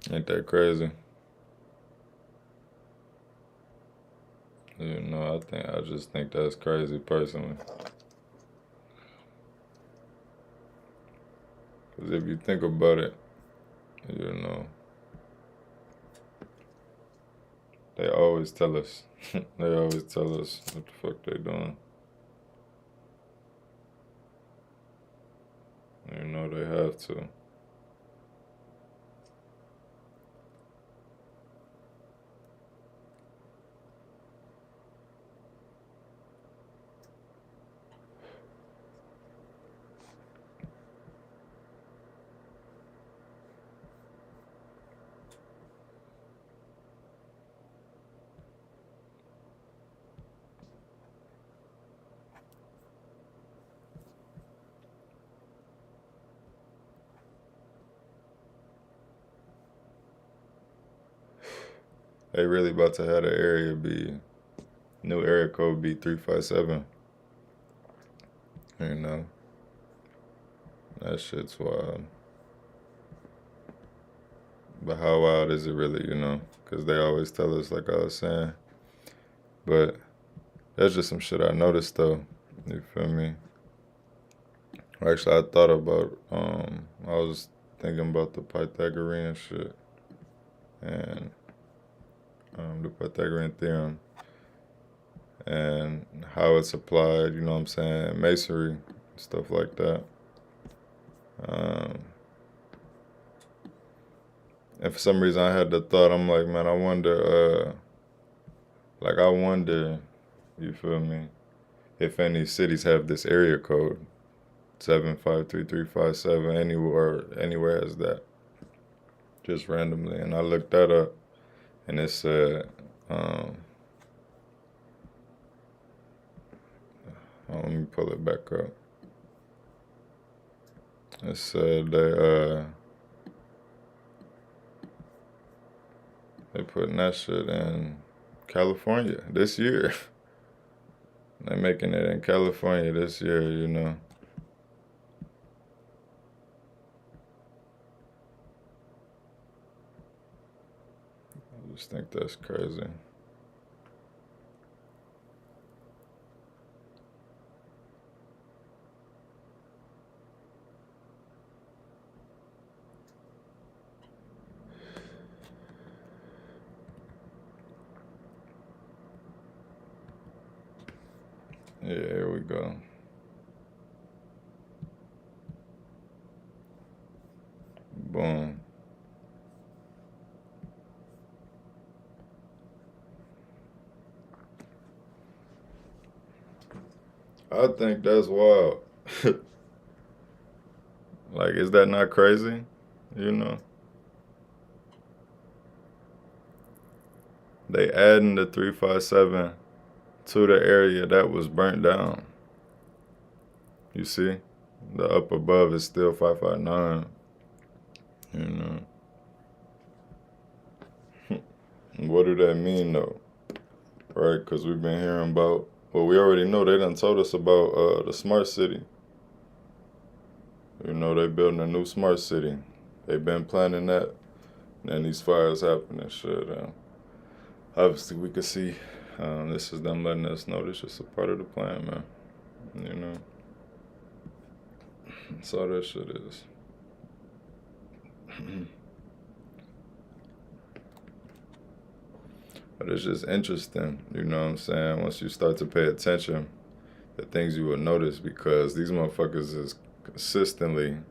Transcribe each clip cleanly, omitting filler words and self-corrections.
Ain't that crazy? I just think that's crazy personally. Because if you think about it, you know, they always tell us. They always tell us what the fuck they doing. You know they have to. They really about to have the area be new area code be 357. You know, that shit's wild. But how wild is it really? Because they always tell us, like I was saying. But that's just some shit I noticed though. You feel me? Actually, I thought about. I was thinking about the Pythagorean shit and the Pythagorean theorem and how it's applied. You know what I'm saying? Masonry, stuff like that. Um, and for some reason, I had the thought. I'm like, man, I wonder. I wonder. You feel me? If any cities have this area code 753357 anywhere as that, just randomly. And I looked that up, and it said, let me pull it back up. It said they putting that shit in California this year. They making it in California this year. I just think that's crazy. Yeah, here we go. Boom. I think that's wild. Like, is that not crazy? You know? They adding the 357 to the area that was burnt down. You see? The up above is still 559. You know? What do that mean though? Right? Because we've been hearing about, well, we already know they done told us about the smart city. They building a new smart city. They've been planning that. And these fires happen and shit. Obviously, we could see this is them letting us know this is a part of the plan, man. You know? That's all that shit is. But it's just interesting, you know what I'm saying? Once you start to pay attention, the things you will notice because these motherfuckers is consistently, you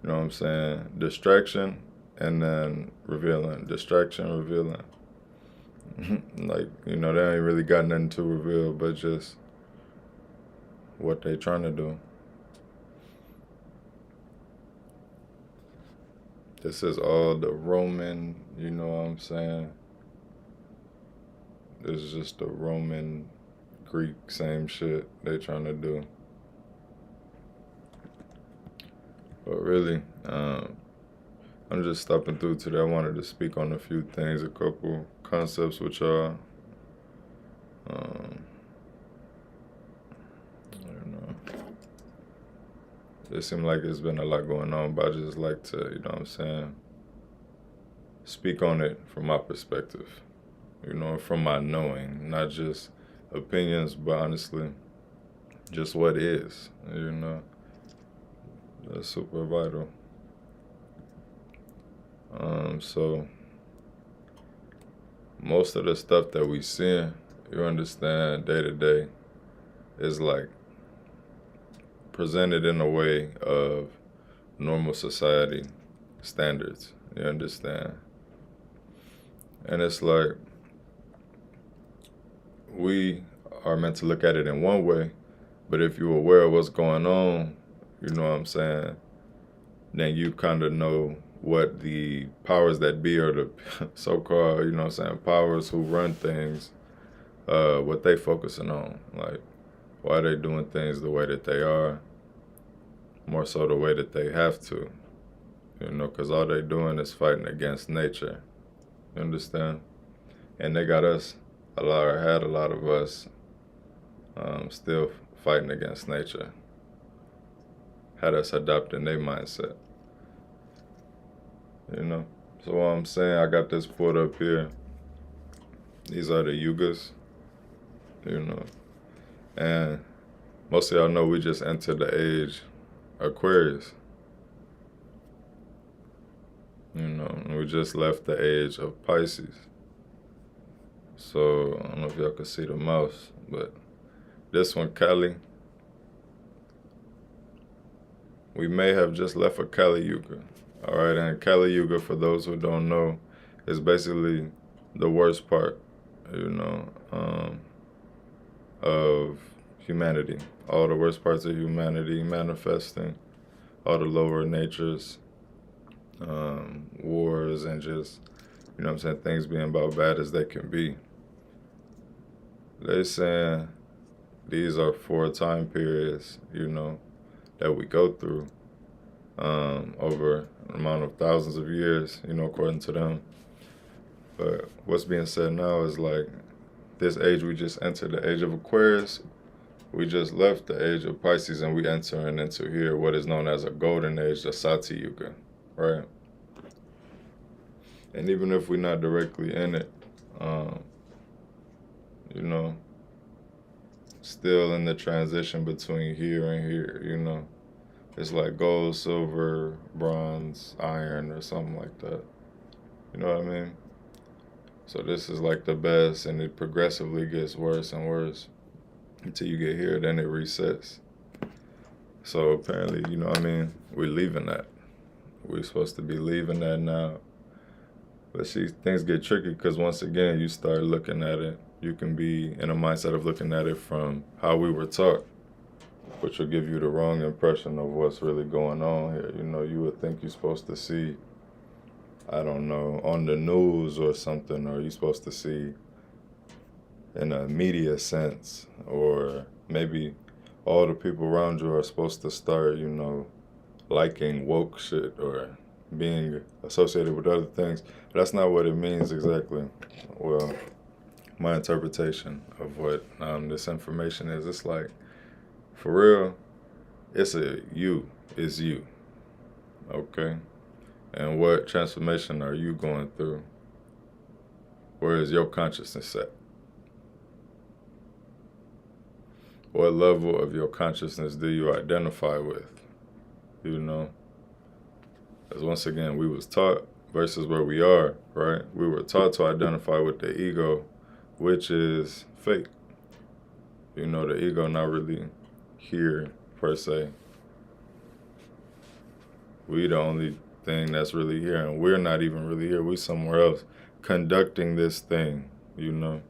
know what I'm saying, distraction and then revealing, distraction, revealing. Like, they ain't really got nothing to reveal but just what they trying to do. This is all the Roman, you know what I'm saying? This is just the Roman, Greek, same shit they trying to do. But really, I'm just stopping through today. I wanted to speak on a few things, a couple concepts with y'all. I don't know. It seemed like it's been a lot going on, but I just like to, you know what I'm saying, speak on it from my perspective, you know, from my knowing, not just opinions, but honestly, just what is, you know. That's super vital. So most of the stuff that we see, you understand, day to day, is like presented in a way of normal society standards. You understand? And it's like we are meant to look at it in one way, but if you're aware of what's going on, you know what I'm saying, then you kind of know what the powers that be, or the so-called, you know what I'm saying, powers who run things, what they focusing on. Like, why they doing things the way that they are, more so the way that they have to, you know, because all they doing is fighting against nature. You understand? And they got us, had a lot of us still fighting against nature. Had us adopting their mindset. You know? So what I'm saying, I got this pulled up here. These are the yugas, you know. And most of y'all know we just entered the age Aquarius. You know, and we just left the age of Pisces. So I don't know if y'all can see the mouse, but this one, Kali, we may have just left a Kali Yuga. All right, and Kali Yuga, for those who don't know, is basically the worst part, you know, of humanity. All the worst parts of humanity manifesting, all the lower natures, wars, and just, you know what I'm saying, things being about bad as they can be. They're saying these are 4 time periods, you know, that we go through over an amount of thousands of years, you know, according to them. But what's being said now is like, this age we just entered, the age of Aquarius, we just left the age of Pisces, and we entering into here what is known as a golden age, the Sati Yuga, right? And even if we're not directly in it, you know, still in the transition between here and here, you know. It's like gold, silver, bronze, iron, or something like that. You know what I mean? So this is like the best, and it progressively gets worse and worse until you get here, then it resets. So apparently, you know what I mean, we're leaving that. We're supposed to be leaving that now. But see, things get tricky because once again, you start looking at it, you can be in a mindset of looking at it from how we were taught, which will give you the wrong impression of what's really going on here. You know, you would think you're supposed to see, I don't know, on the news or something, or you're supposed to see in a media sense, or maybe all the people around you are supposed to start, you know, liking woke shit or being associated with other things. That's not what it means exactly. Well, my interpretation of what this information is, it's like, for real, it's you is you, okay? And what transformation are you going through? Where is your consciousness at? What level of your consciousness do you identify with? You know? Because once again, we was taught versus where we are, right? We were taught to identify with the ego, which is fake. You know, the ego not really here, per se. We the only thing that's really here, and we're not even really here. We somewhere else conducting this thing, you know?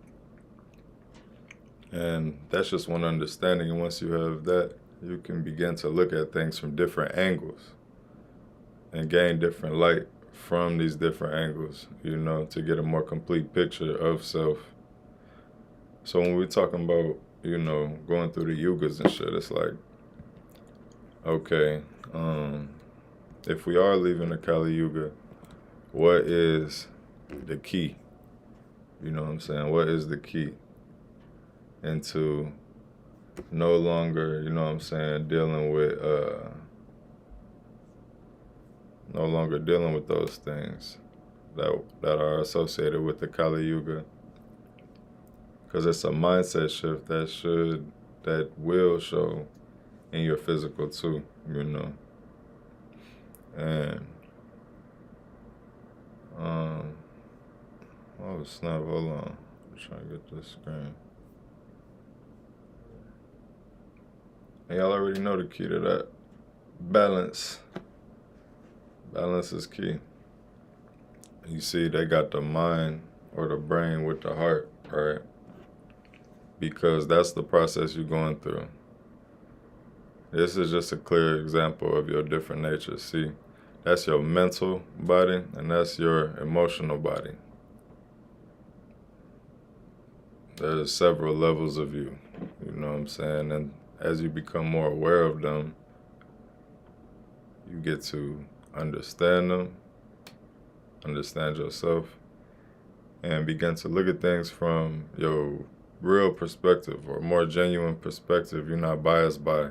And that's just one understanding, and once you have that, you can begin to look at things from different angles and gain different light from these different angles, you know, to get a more complete picture of self. So when we're talking about, you know, going through the yugas and shit, it's like, okay, if we are leaving the Kali Yuga, what is the key? You know what I'm saying? What is the key into no longer, you know what I'm saying, dealing with those things, that are associated with the Kali Yuga, because it's a mindset shift that will show in your physical too, you know. And oh snap! Hold on, I'm trying to get this screen. And y'all already know the key to that. Balance. Balance is key. You see, they got the mind or the brain with the heart, right? Because that's the process you're going through. This is just a clear example of your different natures. See, that's your mental body and that's your emotional body. There's several levels of you, you know what I'm saying? And as you become more aware of them, you get to understand them, understand yourself, and begin to look at things from your real perspective or more genuine perspective. You're not biased by,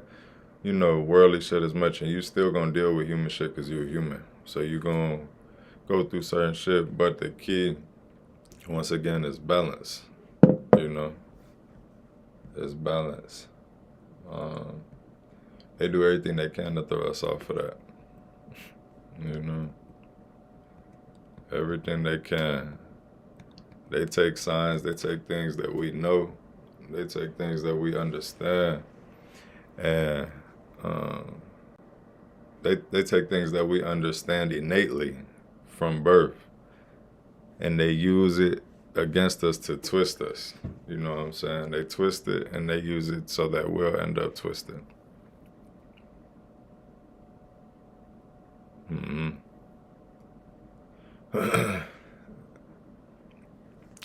you know, worldly shit as much, and you still gonna deal with human shit because you're a human. So you're gonna go through certain shit, but the key, once again, is balance, you know? It's balance. They do everything they can to throw us off of that, you know? Everything they can. They take signs, they take things that we know, they take things that we understand, and they take things that we understand innately from birth, and they use it against us to twist us. You know what I'm saying? They twist it and they use it so that we'll end up twisted.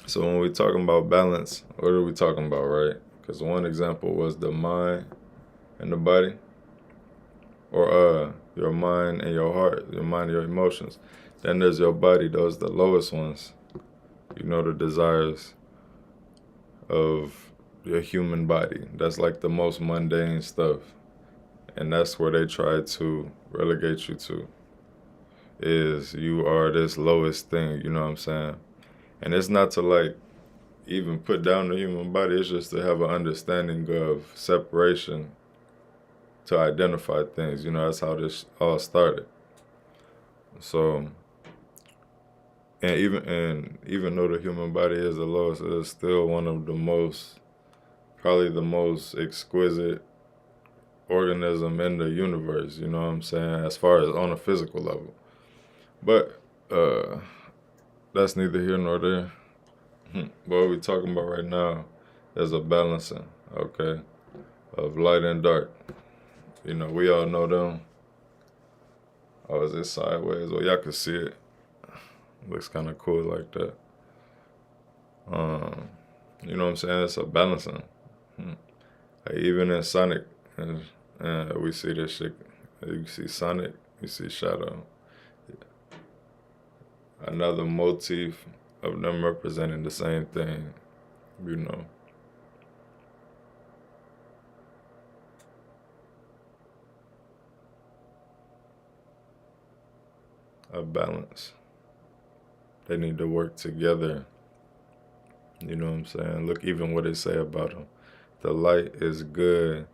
So when we're talking about balance, what are we talking about, right? Because one example was the mind and the body, or your mind and your heart, your mind and your emotions. Then there's your body, those are the lowest ones. You know, the desires of your human body. That's like the most mundane stuff. And that's where they try to relegate you to, is you are this lowest thing, you know what I'm saying? And it's not to like even put down the human body, it's just to have an understanding of separation, to identify things. You know, that's how this all started. So, and even though the human body is the lowest, it's still one of the most, probably the most exquisite organism in the universe, you know what I'm saying, as far as on a physical level. But that's neither here nor there. What we're talking about right now is a balancing, okay, of light and dark. You know, we all know them. Oh, is it sideways? Well, y'all can see it. Looks kind of cool like that. You know what I'm saying? It's a balancing. Like even in Sonic, we see this shit. You see Sonic, you see Shadow. Another motif of them representing the same thing, you know. A balance. They need to work together. You know what I'm saying? Look even what they say about them. The light is good.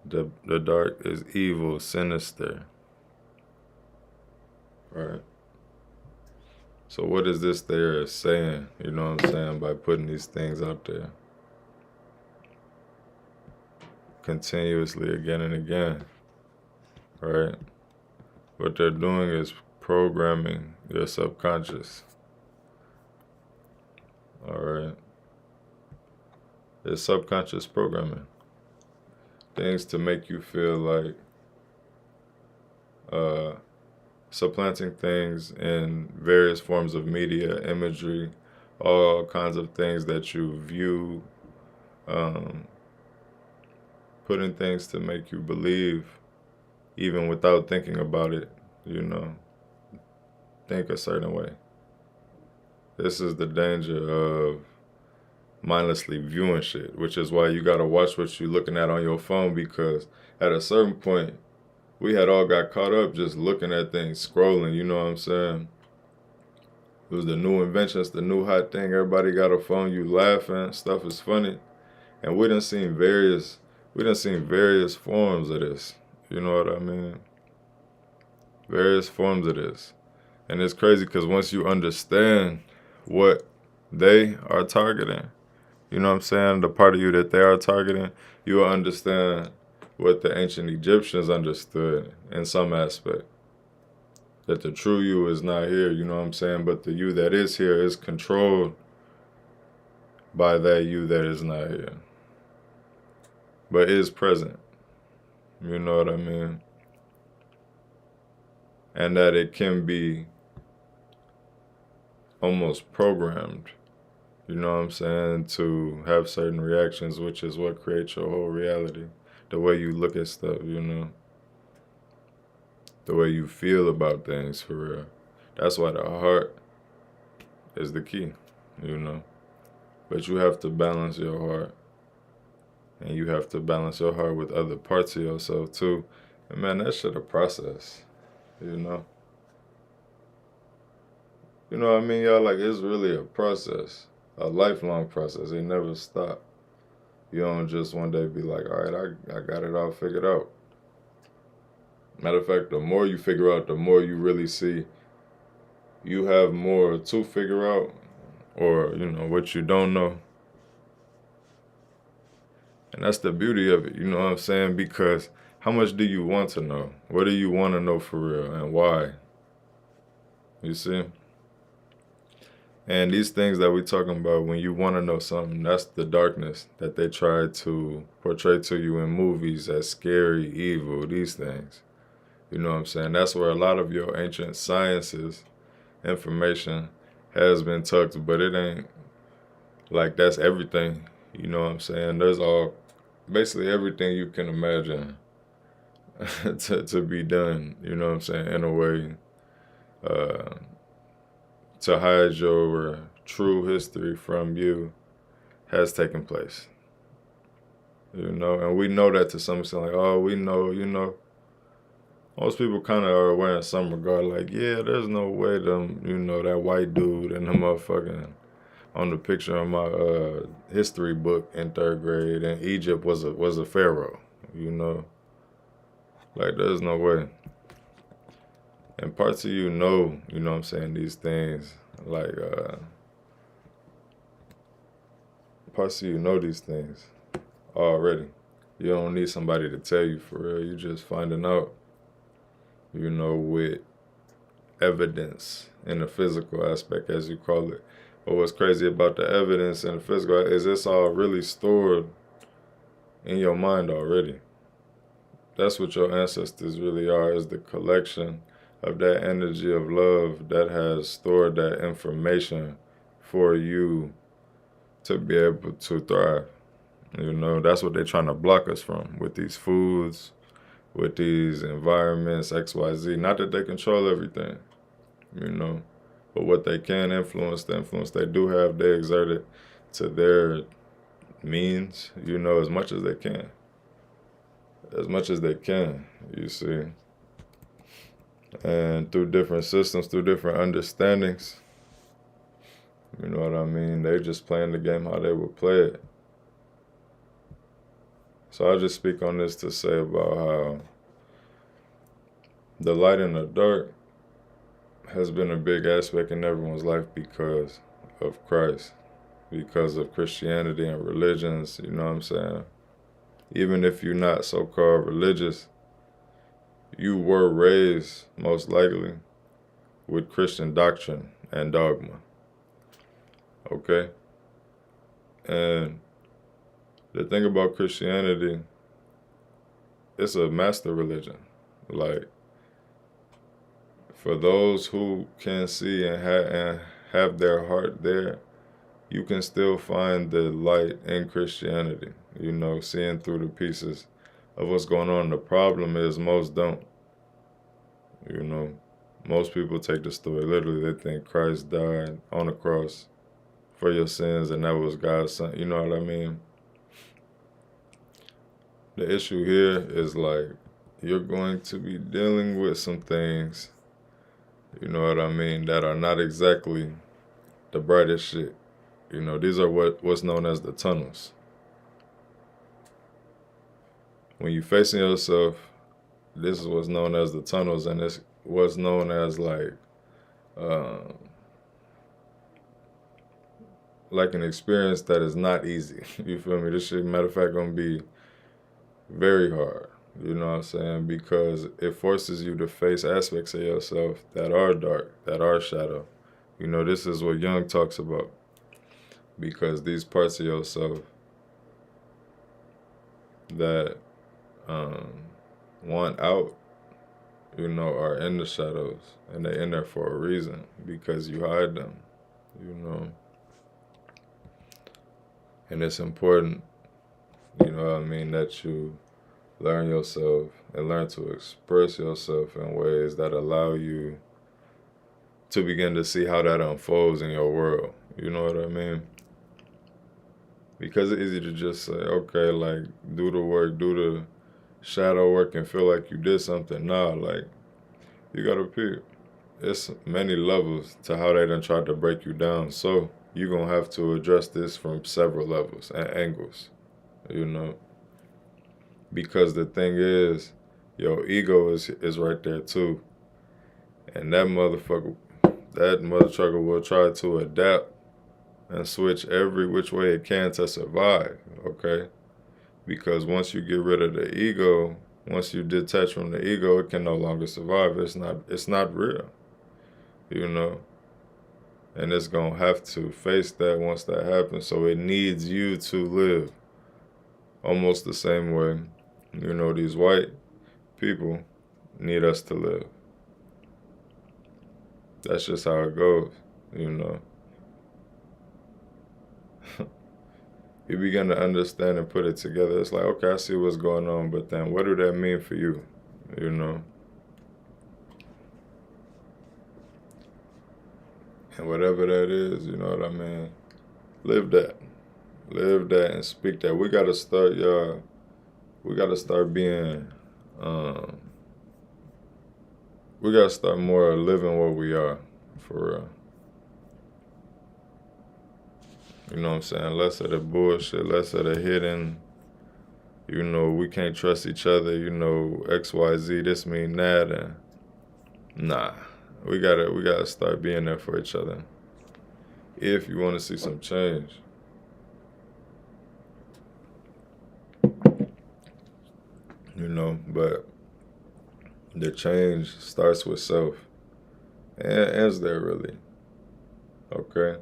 The dark is evil, sinister. Right? So what is this they're saying, you know what I'm saying, by putting these things out there? Continuously again and again, right? What they're doing is programming your subconscious, all right? It's subconscious programming. Things to make you feel like, supplanting things in various forms of media, imagery, all kinds of things that you view, putting things to make you believe, even without thinking about it, you know, think a certain way. This is the danger of mindlessly viewing shit, which is why you gotta watch what you're looking at on your phone, because at a certain point, we had all got caught up just looking at things, scrolling, you know what I'm saying? It was the new inventions, the new hot thing. Everybody got a phone, you laughing, stuff is funny. And we done seen various forms of this. You know what I mean? Various forms of this. And it's crazy because once you understand what they are targeting, you know what I'm saying? The part of you that they are targeting, you will understand what the ancient Egyptians understood in some aspect. That the true you is not here, you know what I'm saying? But the you that is here is controlled by that you that is not here. But is present. You know what I mean? And that it can be almost programmed, you know what I'm saying, to have certain reactions, which is what creates your whole reality. The way you look at stuff, you know. The way you feel about things, for real. That's why the heart is the key, you know. But you have to balance your heart. And you have to balance your heart with other parts of yourself, too. And, man, that shit a process, you know. You know what I mean, y'all? Like, it's really a process. A lifelong process. It never stops. You don't just one day be like, all right, I got it all figured out. Matter of fact, the more you figure out, the more you really see you have more to figure out, or, you know, what you don't know. And that's the beauty of it, you know what I'm saying? Because how much do you want to know? What do you want to know for real, and why? You see? And these things that we're talking about, when you want to know something, that's the darkness that they try to portray to you in movies as scary, evil, these things. You know what I'm saying? That's where a lot of your ancient sciences information has been tucked, but it ain't like that's everything. You know what I'm saying? There's basically everything you can imagine to be done, you know what I'm saying, in a way to hide your true history from you has taken place. You know, and we know that to some extent, like, oh, we know, you know. Most people kind of are aware in some regard, like, yeah, there's no way them, you know, that white dude and the motherfucking on the picture of my history book in 3rd grade in Egypt was a pharaoh, you know. Like, there's no way. And parts of you know what I'm saying, these things, like, parts of you know these things already. You don't need somebody to tell you, for real. You just finding out, you know, with evidence in the physical aspect, as you call it. But what's crazy about the evidence in the physical is it's all really stored in your mind already. That's what your ancestors really are, is the collection of that energy of love that has stored that information for you to be able to thrive. You know, that's what they're trying to block us from with these foods, with these environments, XYZ. Not that they control everything, you know, but what they can influence, the influence they do have, they exert it to their means, you know, as much as they can. As much as they can, you see. And through different systems, through different understandings, you know what I mean? They just playing the game how they would play it. So I'll just speak on this to say about how the light and the dark has been a big aspect in everyone's life because of Christ, because of Christianity and religions, you know what I'm saying? Even if you're not so-called religious, you were raised, most likely, with Christian doctrine and dogma. Okay? And the thing about Christianity, it's a master religion. Like, for those who can see and have their heart there, you can still find the light in Christianity, you know, seeing through the pieces of what's going on. The problem is most don't. You know, most people take the story literally. They think Christ died on the cross for your sins and that was God's son. You know what I mean? The issue here is, like, you're going to be dealing with some things you know what I mean, that are not exactly the brightest shit. You know, these are what's known as the tunnels. When you facing yourself, this is what's known as the tunnels, and it's what's known as uh, like an experience that is not easy. You feel me? This shit, matter of fact, gonna be very hard. You know what I'm saying? Because it forces you to face aspects of yourself that are dark, that are shadow. You know, this is what Jung talks about. Because these parts of yourself that um, want out, you know, are in the shadows. And they're in there for a reason. Because you hide them, you know. And it's important, you know what I mean, that you learn yourself and learn to express yourself in ways that allow you to begin to see how that unfolds in your world. You know what I mean? Because it's easy to just say, okay, like, do the work, do the shadow work and feel like you did something. Nah, like, you gotta peep. It's many levels to how they done tried to break you down. So you're gonna have to address this from several levels and angles, you know? Because the thing is, your ego is right there too. And that mother trucker will try to adapt and switch every which way it can to survive, okay? Because once you get rid of the ego, once you detach from the ego, it can no longer survive. It's not real, you know? And it's gonna have to face that once that happens. So it needs you to live almost the same way, you know, these white people need us to live. That's just how it goes, you know. You begin to understand and put it together. It's like, okay, I see what's going on, but then what do that mean for you, you know? And whatever that is, you know what I mean? Live that. Live that and speak that. We got to start, y'all. We got to start being, we got to start more living what we are, for real. You know what I'm saying? Less of the bullshit, less of the hidden, you know, we can't trust each other, you know, XYZ, this mean that, and nah. We gotta start being there for each other. If you wanna see some change. You know, but the change starts with self. And ends there really. Okay?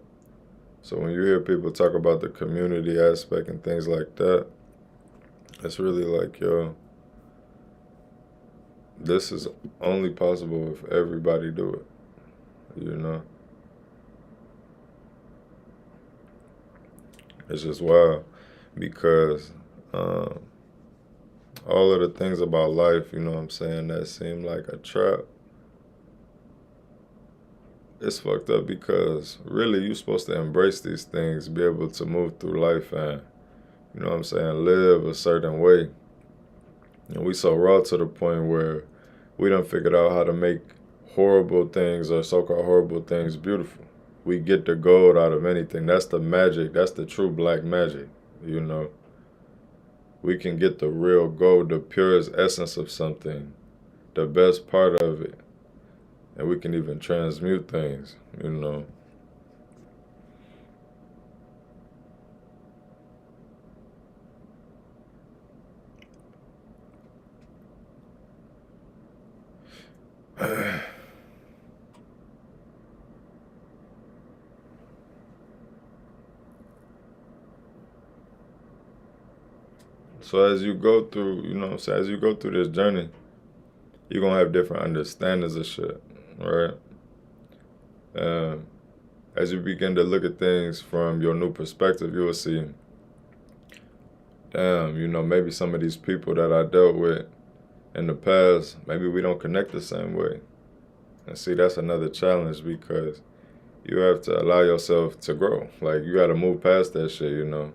So when you hear people talk about the community aspect and things like that, it's really like, yo, this is only possible if everybody do it, you know? It's just wild because all of the things about life, you know what I'm saying, that seem like a trap, it's fucked up because really you're supposed to embrace these things, be able to move through life and, you know what I'm saying, live a certain way. And we so raw to the point where we done figured out how to make horrible things or so-called horrible things beautiful. We get the gold out of anything. That's the magic. That's the true black magic, you know. We can get the real gold, the purest essence of something, the best part of it. And we can even transmute things, you know. So as you go through, you know what I'm saying, as you go through this journey, you're going to have different understandings of shit, right? As you begin to look at things from your new perspective, you will see, damn, you know, maybe some of these people that I dealt with in the past, maybe we don't connect the same way. And see, that's another challenge because you have to allow yourself to grow. Like, you got to move past that shit, you know.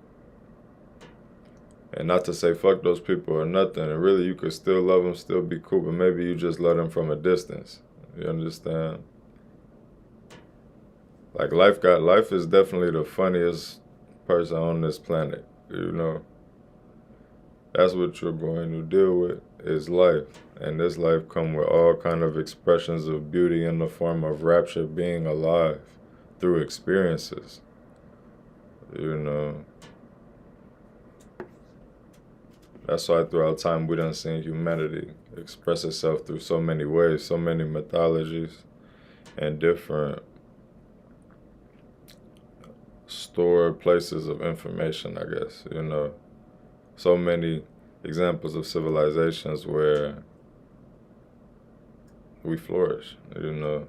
And not to say fuck those people or nothing. And really, you could still love them, still be cool, but maybe you just love them from a distance. You understand? Like life is definitely the funniest person on this planet. You know, that's what you're going to deal with is life, and this life come with all kind of expressions of beauty in the form of rapture, being alive through experiences. You know, that's why throughout time we done seen humanity express itself through so many ways, so many mythologies, and different stored places of information, I guess, you know. So many examples of civilizations where we flourish, you know.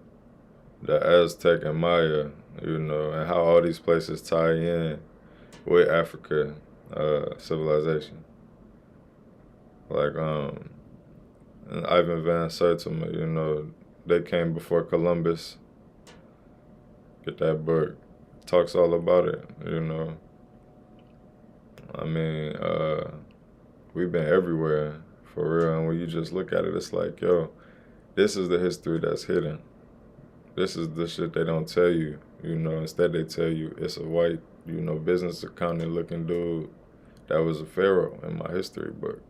The Aztec and Maya, you know, and how all these places tie in with Africa civilization. Like and Ivan Van Sertima, you know, they came before Columbus. Get that book. Talks all about it, you know. I mean, we've been everywhere for real, and when you just look at it, it's like, yo, this is the history that's hidden. This is the shit they don't tell you, you know. Instead, they tell you it's a white, you know, business accountant looking dude that was a pharaoh in my history book,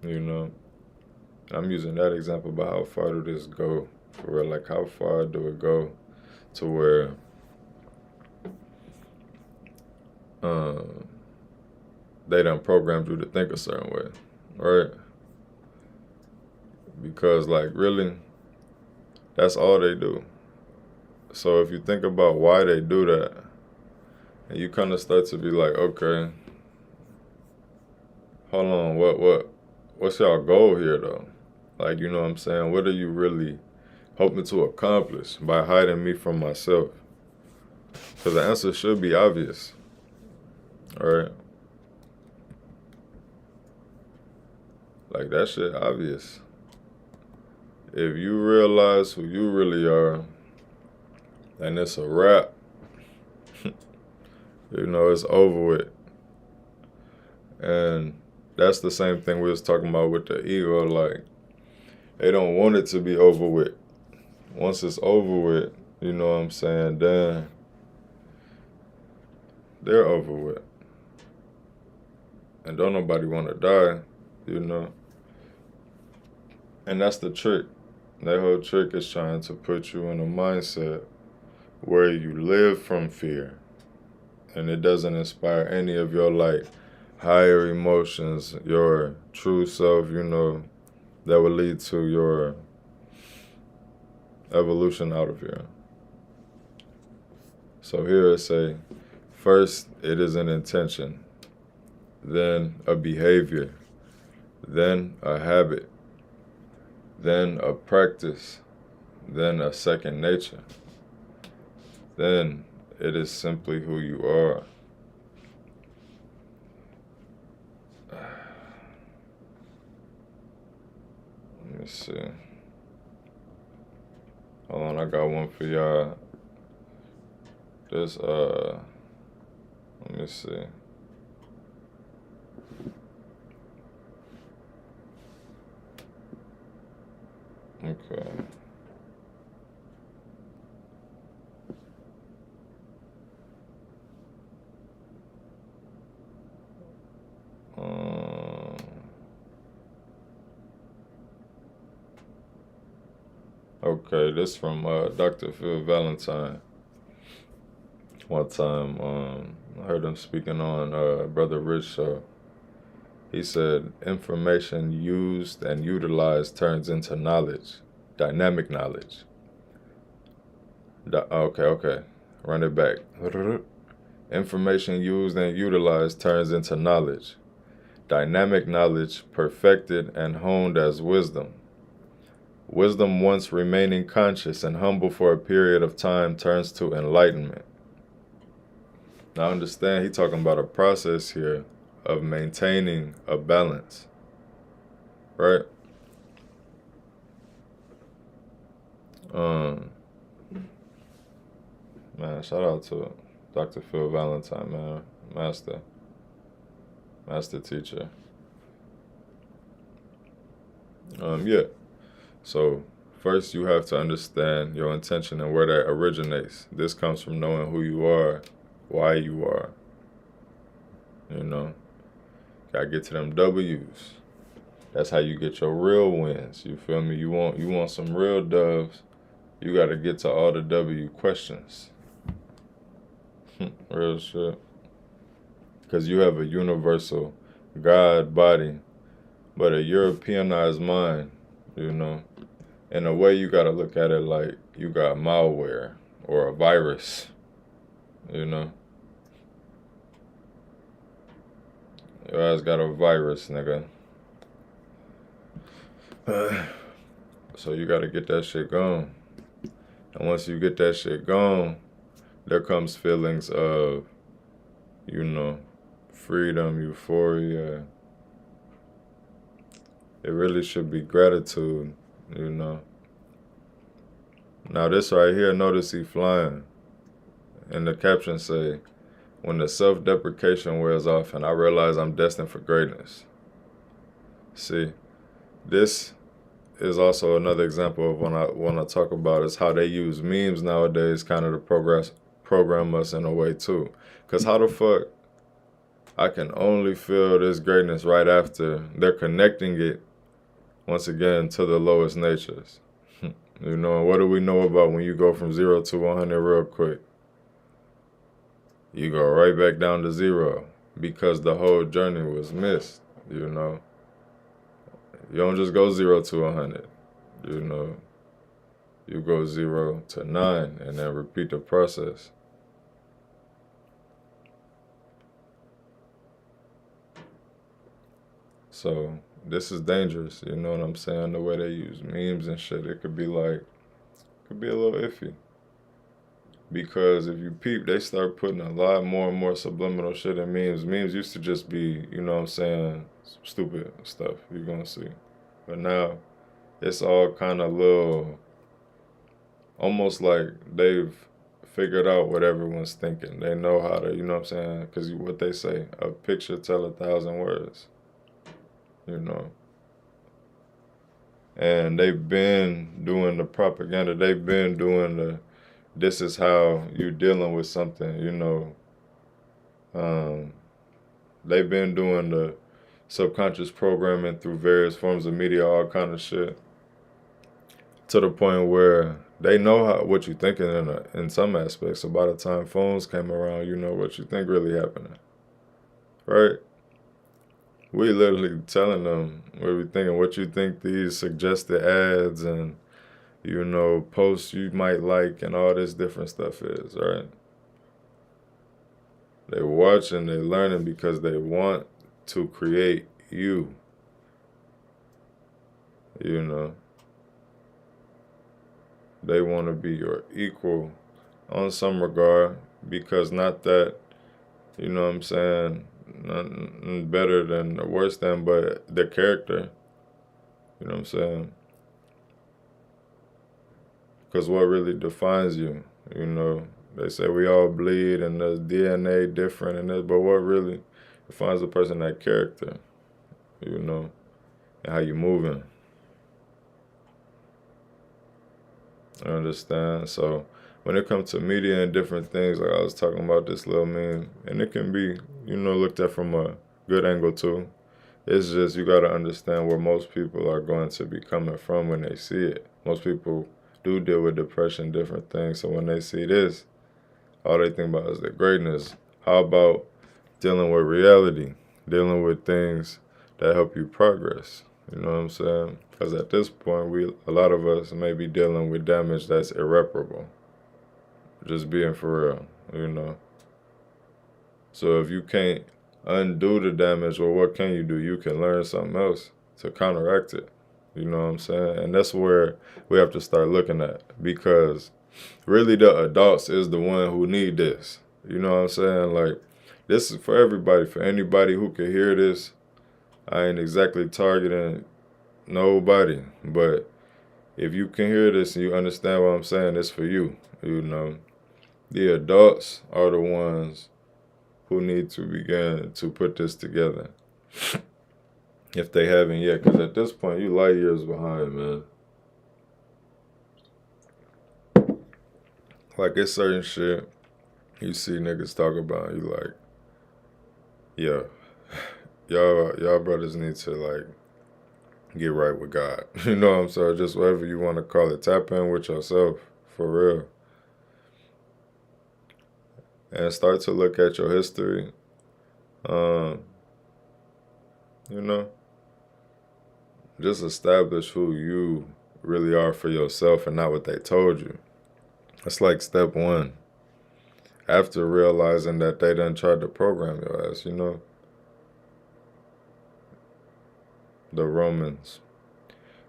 you know. I'm using that example, but how far do this go for real? Like, how far do it go to where they done programmed you to think a certain way, right? Because, like, really, that's all they do. So if you think about why they do that, and you kind of start to be like, okay, hold on, what's y'all goal here, though? Like, you know what I'm saying? What are you really hoping to accomplish by hiding me from myself? Because the answer should be obvious, all right? Like, that shit obvious. If you realize who you really are, and it's a wrap, you know, it's over with. And that's the same thing we was talking about with the ego. Like, they don't want it to be over with. Once it's over with, you know what I'm saying, then they're over with. And don't nobody want to die, you know. And that's the trick. That whole trick is trying to put you in a mindset where you live from fear. And it doesn't inspire any of your, like, higher emotions, your true self, you know, that will lead to your evolution out of here. So here it say, first it is an intention, then a behavior, then a habit, then a practice, then a second nature. Then it is simply who you are. Let me see. Hold on, I got one for y'all. This, let me see. Okay. Okay, this from Dr. Phil Valentine. One time, I heard him speaking on Brother Rich show. He said, information used and utilized turns into knowledge, dynamic knowledge. Okay, run it back. Information used and utilized turns into knowledge. Dynamic knowledge perfected and honed as wisdom. Wisdom, once remaining conscious and humble for a period of time, turns to enlightenment. Now understand, he's talking about a process here of maintaining a balance, right? Man, shout out to Dr. Phil Valentine, man, master teacher. Yeah. So first you have to understand your intention and where that originates. This comes from knowing who you are, why you are. You know, gotta get to them W's. That's how you get your real wins. You feel me? You want some real doves. You gotta get to all the W questions. Real shit. Because you have a universal God body, but a Europeanized mind, you know. In a way, you gotta look at it like you got malware or a virus, you know. Your ass got a virus, nigga. So you gotta get that shit gone. And once you get that shit gone, there comes feelings of, you know, freedom, euphoria. It really should be gratitude, you know. Now this right here, notice he flying. And the caption say, when the self-deprecation wears off and I realize I'm destined for greatness. See, this is also another example of when I talk about is how they use memes nowadays kind of to program us in a way too. Because how the fuck I can only feel this greatness right after they're connecting it once again to the lowest natures. You know, what do we know about when you go from 0 to 100 real quick? You go right back down to 0 because the whole journey was missed, you know. You don't just go 0 to 100, you know. You go 0 to 9 and then repeat the process. So this is dangerous, you know what I'm saying? The way they use memes and shit, it could be a little iffy. Because if you peep, they start putting a lot more and more subliminal shit in memes. Memes used to just be, you know what I'm saying, stupid stuff you're gonna see. But now, it's all kind of little, almost like they've figured out what everyone's thinking. They know how to, you know what I'm saying? Because what they say, a picture tell 1,000 words, you know. And they've been doing the propaganda. They've been doing the, this is how you're dealing with something, you know. They've been doing the subconscious programming through various forms of media, all kind of shit, to the point where they know what you're thinking in some aspects. So by the time phones came around, you know what you think really happening, right? We literally telling them what we thinking, what you think these suggested ads and, you know, posts you might like and all this different stuff is, right? They watching, they learning because they want to create you, you know. They want to be your equal on some regard because not that, you know what I'm saying, nothing better than or worse than, but the character, you know what I'm saying? Because what really defines you, you know, they say we all bleed and there's DNA different and this, but what really defines a person, that character, you know, and how you moving. I understand? So when it comes to media and different things, like I was talking about this little meme, and it can be, you know, looked at from a good angle too. It's just you got to understand where most people are going to be coming from when they see it. Most people do deal with depression, different things. So when they see this, all they think about is the greatness. How about dealing with reality, dealing with things that help you progress? You know what I'm saying? Because at this point, a lot of us may be dealing with damage that's irreparable. Just being for real, you know. So if you can't undo the damage, well, what can you do? You can learn something else to counteract it. You know what I'm saying? And that's where we have to start looking at, because really the adults is the one who need this. You know what I'm saying? Like, this is for everybody, for anybody who can hear this. I ain't exactly targeting nobody, but if you can hear this and you understand what I'm saying, it's for you. You know, the adults are the ones who need to begin to put this together, if they haven't yet, because at this point, you light years behind, man. Like, it's certain shit you see niggas talk about, you like, yeah, y'all brothers need to, like, get right with God. You know what I'm saying? Just whatever you want to call it. Tap in with yourself, for real. And start to look at your history. You know, just establish who you really are for yourself and not what they told you. That's like step one. After realizing that they done tried to program your ass, you know. The Romans.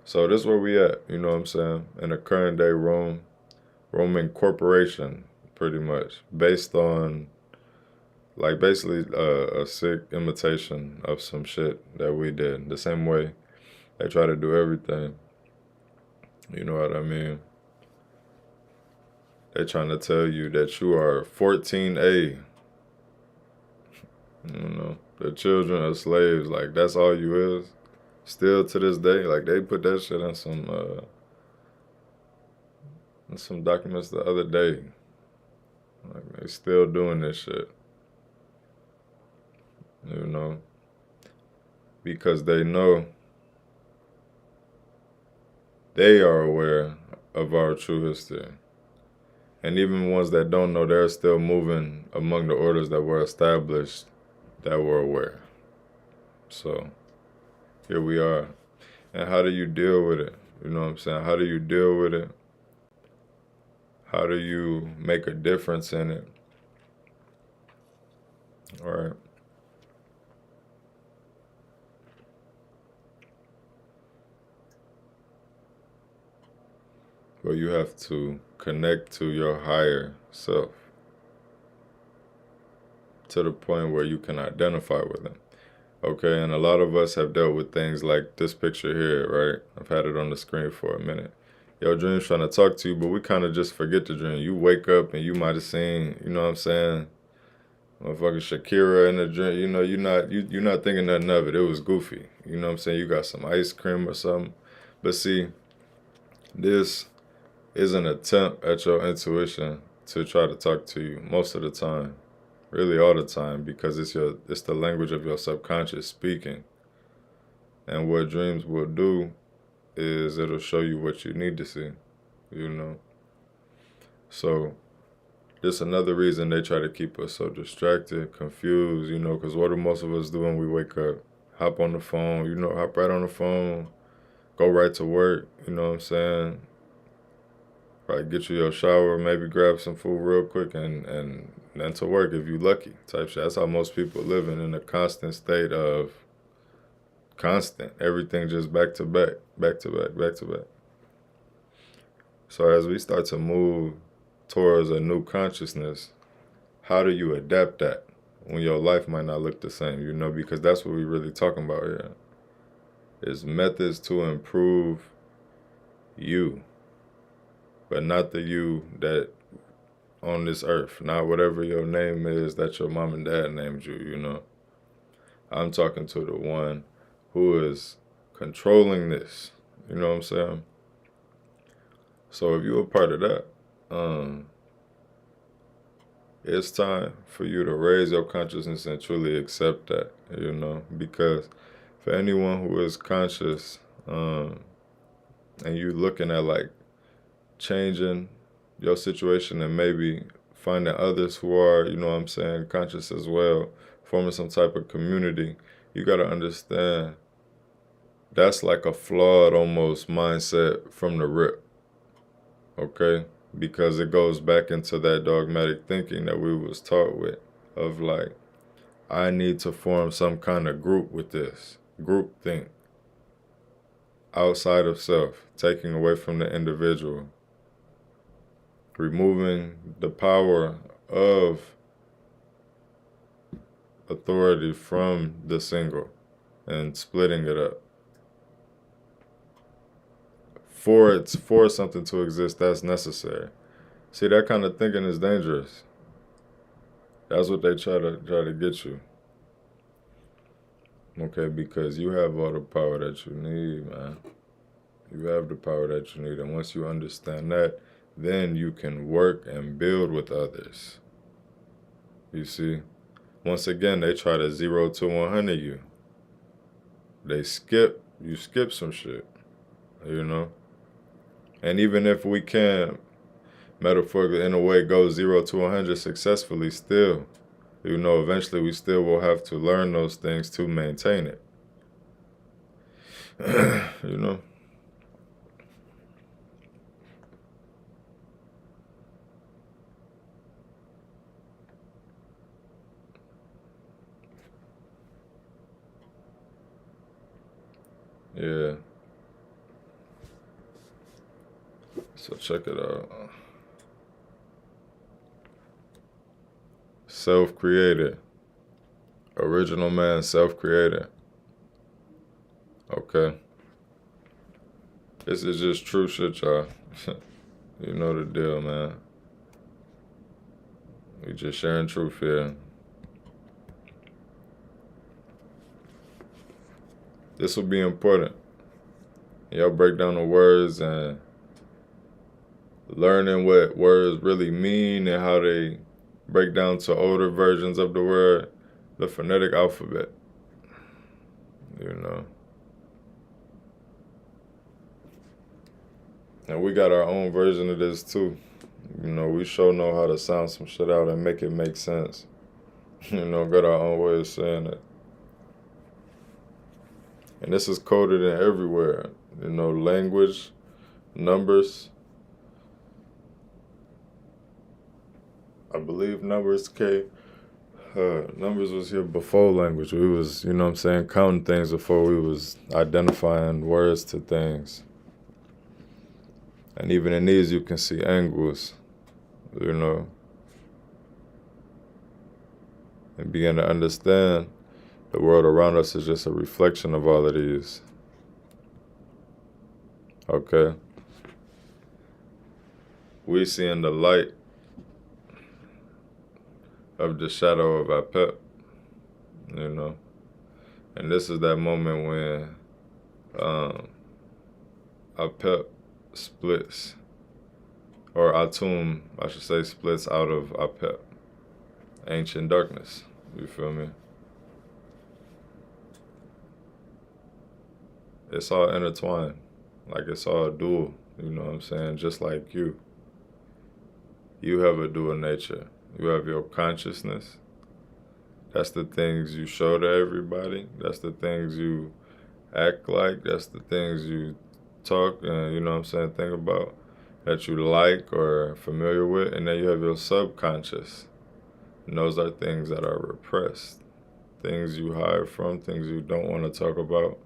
So this is where we at, you know what I'm saying? In the current day Roman corporation, pretty much. Based on, like, basically a sick imitation of some shit that we did. The same way they try to do everything. You know what I mean? They're trying to tell you that you are 14A. You know, the children of slaves, like, that's all you is. Still to this day, like, they put that shit in some documents the other day. Like, they still doing this shit. You know, because they know they are aware of our true history. And even ones that don't know, they're still moving among the orders that were established that were aware. So, here we are. And how do you deal with it? You know what I'm saying? How do you deal with it? How do you make a difference in it? All right. Well, you have to connect to your higher self to the point where you can identify with them. Okay, and a lot of us have dealt with things like this picture here, right? I've had it on the screen for a minute. Your dream's trying to talk to you, but we kind of just forget the dream. You wake up and you might have seen, you know what I'm saying, motherfucking Shakira in the dream. You know, you're not thinking nothing of it. It was goofy. You know what I'm saying? You got some ice cream or something. But see, this is an attempt at your intuition to try to talk to you most of the time. Really all the time, because it's the language of your subconscious speaking. And what dreams will do is it'll show you what you need to see, you know. So just another reason they try to keep us so distracted, confused, you know, because what do most of us do when we wake up? Hop on the phone, you know, hop right on the phone, go right to work, you know what I'm saying? Probably get you your shower, maybe grab some food real quick and then to work if you lucky type shit. That's how most people living, in a constant state of everything just back to back, back to back, back to back. So as we start to move towards a new consciousness, how do you adapt that when your life might not look the same, you know, because that's what we're really talking about here. Is methods to improve you, but not the you that on this earth, not whatever your name is that your mom and dad named you, you know. I'm talking to the one who is controlling this, you know what I'm saying? So if you're a part of that, it's time for you to raise your consciousness and truly accept that, you know, because for anyone who is conscious, and you looking at like changing your situation and maybe finding others who are, you know what I'm saying, conscious as well, forming some type of community, you got to understand that's like a flawed almost mindset from the rip, okay? Because it goes back into that dogmatic thinking that we was taught with, of like, I need to form some kind of group with this, group think, outside of self, taking away from the individual, removing the power of authority from the single and splitting it up. For something to exist, that's necessary. See, that kind of thinking is dangerous. That's what they try to get you. Okay, because you have all the power that you need, man. You have the power that you need, and once you understand that, then you can work and build with others. You see? Once again, they try to 0 to 100 you. You skip some shit, you know? And even if we can, metaphorically, in a way, go 0 to 100 successfully still, you know, eventually we still will have to learn those things to maintain it. You know? Yeah. So check it out. Self-created. Original man, self-created. Okay. This is just true shit, y'all. You know the deal, man. We just sharing truth here. This will be important. Y'all break down the words and learning what words really mean and how they break down to older versions of the word, the phonetic alphabet. You know. And we got our own version of this too. You know, we sure know how to sound some shit out and make it make sense. You know, got our own way of saying it. And this is coded in everywhere. You know, language, numbers. I believe numbers numbers was here before language. We was, you know what I'm saying, counting things before we was identifying words to things. And even in these, you can see angles, you know, and begin to understand the world around us is just a reflection of all of these. Okay? We see in the light of the shadow of our pep, you know. And this is that moment when our pep splits, or Atum, I should say, splits out of Apep, ancient darkness. You feel me? It's all intertwined, like it's all dual. You know what I'm saying? Just like you have a dual nature. You have your consciousness. That's the things you show to everybody. That's the things you act like. That's the things you talk and, you know what I'm saying, think about, that you like or familiar with. And then you have your subconscious. And those are things that are repressed. Things you hide from, things you don't want to talk about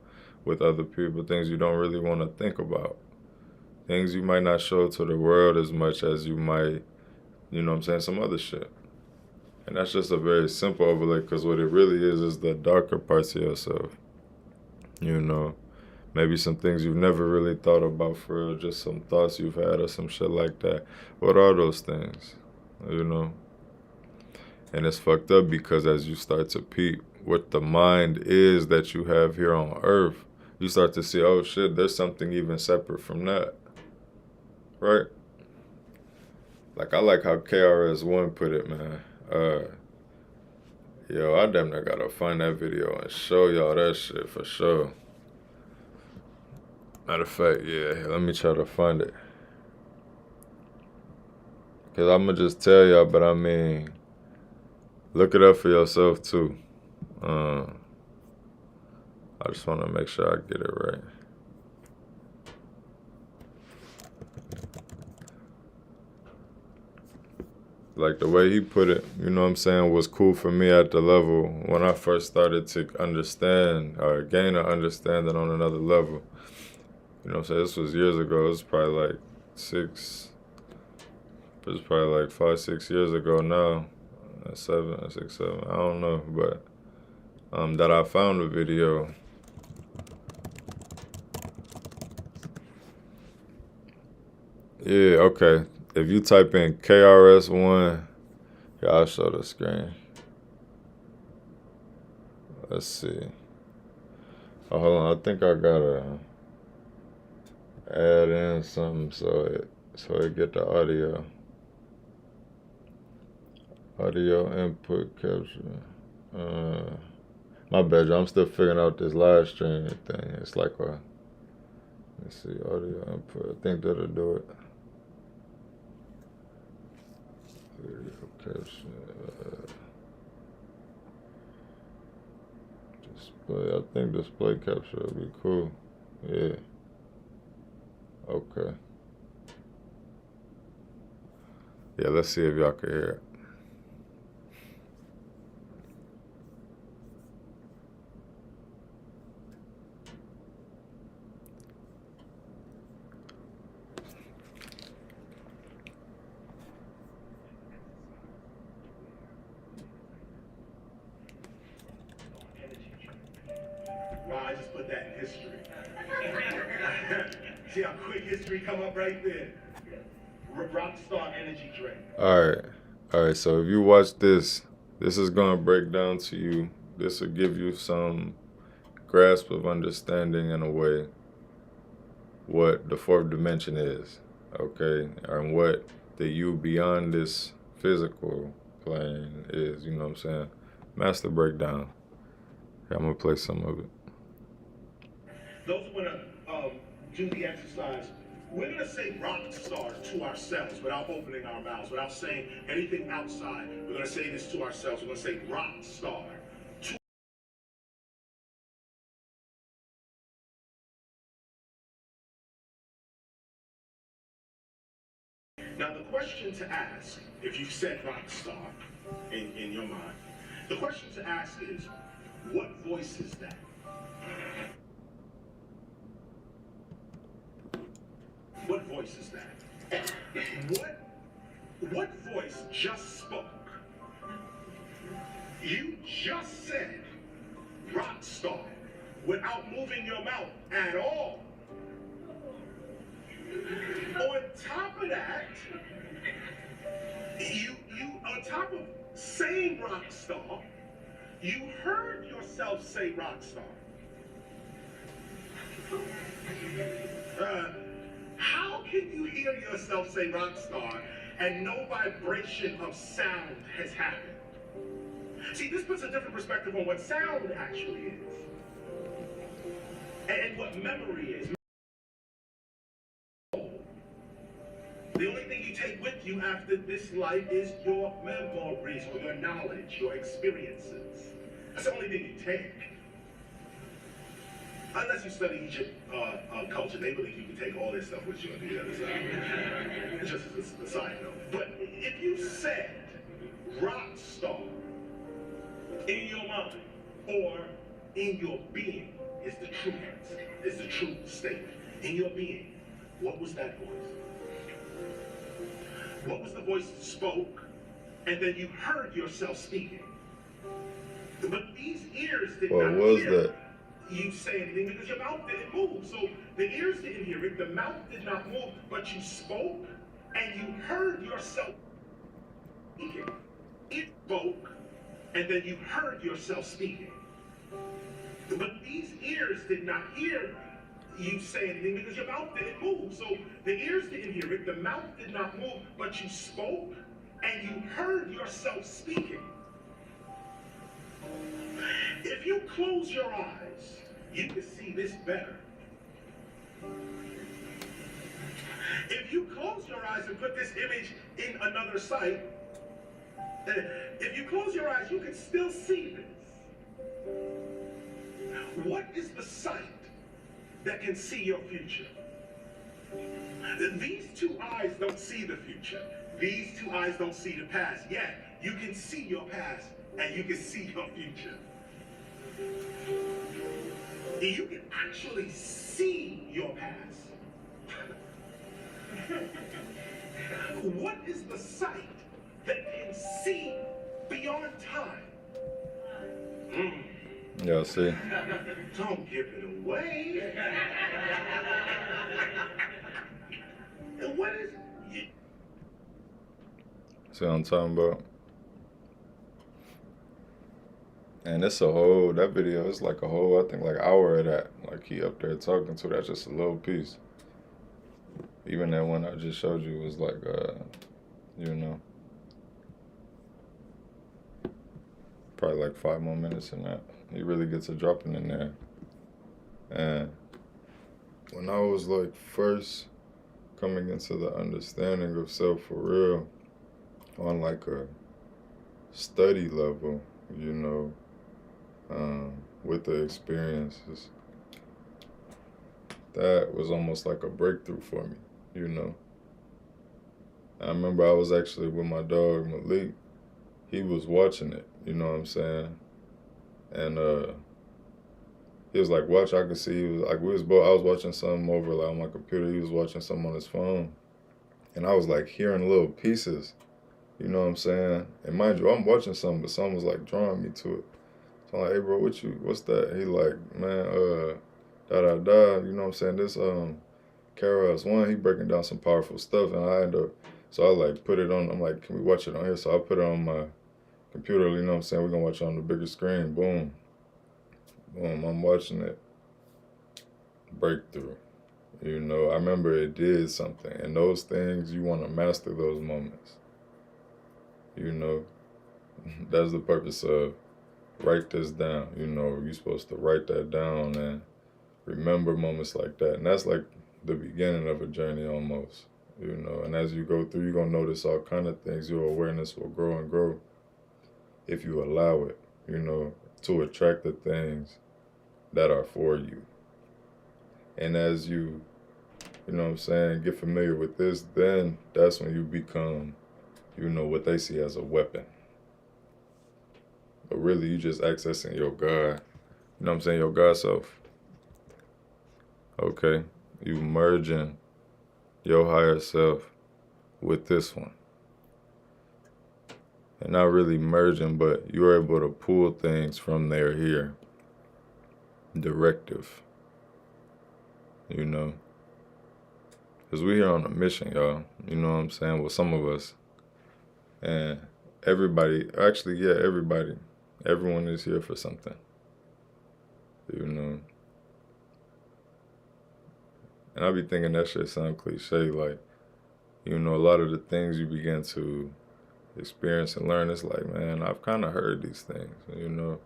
with other people, things you don't really want to think about. Things you might not show to the world as much as you might, you know what I'm saying, some other shit. And that's just a very simple overlay, because what it really is the darker parts of yourself. You know, maybe some things you've never really thought about for real, just some thoughts you've had or some shit like that. What are those things? You know? And it's fucked up because as you start to peep what the mind is that you have here on Earth, you start to see, oh shit, there's something even separate from that. Right? Like, I like how KRS-One put it, man. Yo, I damn near gotta find that video and show y'all that shit for sure. Matter of fact, yeah, let me try to find it. Because I'm going to just tell y'all, but I mean, look it up for yourself too. I just want to make sure I get it right. Like the way he put it, you know what I'm saying, was cool for me at the level when I first started to understand or gain an understanding on another level. You know what I'm saying? This was years ago. It was probably like 5, 6 years ago now. 7, 6, 7, I don't know. But that I found a video. Yeah, okay. If you type in KRS-One, yeah, I'll show the screen. Let's see. Oh, hold on. I think I gotta add in something so so I get the audio input capture. My bad, I'm still figuring out this live stream thing. It's like a, let's see, audio input. I think that'll do it. Video capture. Display. I think display capture would be cool. Yeah. Okay. Yeah, let's see if y'all can hear it. Wow, I just put that in history. See how quick history come up right there. Rockstar energy drink. Alright, so if you watch this, this is gonna break down to you. This will give you some grasp of understanding in a way what the fourth dimension is, okay? And what the you beyond this physical plane is, you know what I'm saying? Master breakdown. Okay, I'm gonna play some of it. Those who wanna do the exercise, we're gonna say rock stars to ourselves without opening our mouths, without saying anything outside. We're gonna say this to ourselves. We're gonna say rock star. Now the question to ask, if you've said rock star in your mind, the question to ask is, what voice is that? What voice is that? What voice just spoke? You just said rock star without moving your mouth at all. On top of that, you on top of saying rock star, you heard yourself say rock star. How can you hear yourself say rock star and no vibration of sound has happened? See, this puts a different perspective on what sound actually is and what memory is. The only thing you take with you after this life is your memories or your knowledge, your experiences. That's the only thing you take. Unless you study Egypt culture, they believe you can take all this stuff with you on the other side. Just as a side note. But if you said rock star in your mind or in your being is the true statement. In your being, what was that voice? What was the voice that spoke and then you heard yourself speaking? But these ears did not hear you say anything because your mouth didn't move. So the ears didn't hear it, the mouth did not move, but you spoke and you heard yourself speaking. It spoke and then you heard yourself speaking. But these ears did not hear you say anything because your mouth didn't move. So the ears didn't hear it, the mouth did not move, but you spoke and you heard yourself speaking. If you close your eyes, you can see this better. If you close your eyes and put this image in another sight, if you close your eyes, you can still see this. What is the sight that can see your future? These two eyes don't see the future. These two eyes don't see the past. Yet, you can see your past and you can see your future. You can actually see your past. What is the sight that can see beyond time? Yeah, see? Don't give it away. And what is it? See what I'm talking about? And it's a whole, that video is like a whole, I think like hour of that. Like he up there talking to, that's just a little piece. Even that one I just showed you was like, you know, probably like 5 more minutes in that. He really gets a dropping in there. And when I was like first coming into the understanding of self for real, on like a study level, you know, with the experiences, that was almost like a breakthrough for me, you know. I remember I was actually with my dog Malik. He was watching it, you know what I'm saying? And he was like, watch, I could see. He was like, we was both, I was watching something over like on my computer. He was watching something on his phone. And I was like hearing little pieces, you know what I'm saying? And mind you, I'm watching something, but something was like drawing me to it. So I'm like, hey bro, what's that? He like, man, you know what I'm saying? This KRS One, he breaking down some powerful stuff, and I end up, so I like put it on. I'm like, can we watch it on here? So I put it on my computer. You know what I'm saying? We're gonna watch it on the bigger screen. Boom, boom. I'm watching it. Breakthrough. You know, I remember it did something, and those things you want to master those moments. You know, that's the purpose of write this down. You know, you're supposed to write that down and remember moments like that, and that's like the beginning of a journey almost. You know, and as you go through, you're gonna notice all kind of things. Your awareness will grow and grow if you allow it. You know, to attract the things that are for you. And as you know what I'm saying, get familiar with this, then that's when you become, you know, what they see as a weapon. But really, you just accessing your God. You know what I'm saying? Your God self. Okay? You merging your higher self with this one. And not really merging, but you're able to pull things from there here. Directive. You know? Because we're here on a mission, y'all. You know what I'm saying? Well, some of us. And everybody, actually, yeah, everybody. Everyone is here for something. You know? And I be thinking that shit sound cliche, like, you know, a lot of the things you begin to experience and learn, it's like, man, I've kind of heard these things, you know?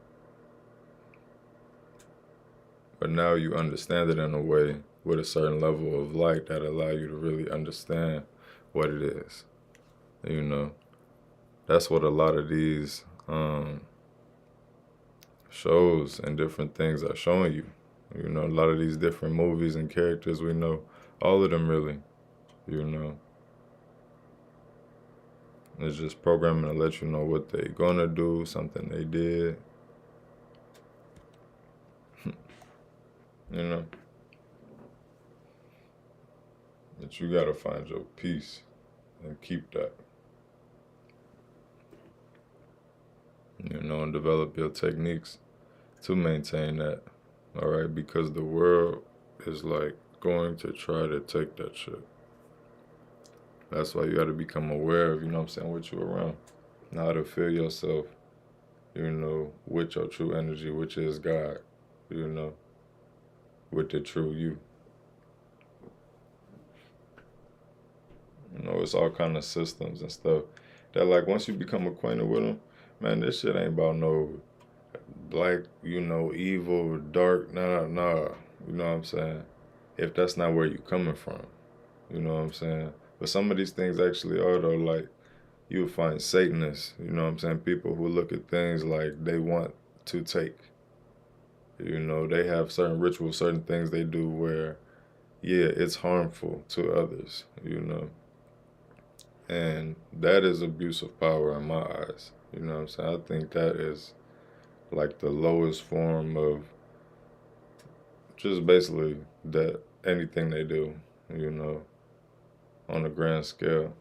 But now you understand it in a way with a certain level of light that allow you to really understand what it is, you know? That's what a lot of these shows and different things are showing you. You know, a lot of these different movies and characters we know, all of them really, you know. It's just programming to let you know what they gonna do, something they did. You know. But you gotta find your peace and keep that. You know, and develop your techniques to maintain that. All right, because the world is like going to try to take that shit. That's why you got to become aware of, you know what I'm saying, what you're around. Know how to feel yourself, you know, with your true energy, which is God, you know, with the true you. You know, it's all kind of systems and stuff that, like, once you become acquainted with them, man, this shit ain't about no black, you know, evil, dark, nah. You know what I'm saying? If that's not where you coming from, you know what I'm saying? But some of these things actually are, though, like, you'll find Satanists, you know what I'm saying? People who look at things like they want to take. You know, they have certain rituals, certain things they do where, yeah, it's harmful to others, you know? And that is abuse of power in my eyes, you know what I'm saying? I think that is like the lowest form of just basically that anything they do, you know, on a grand scale,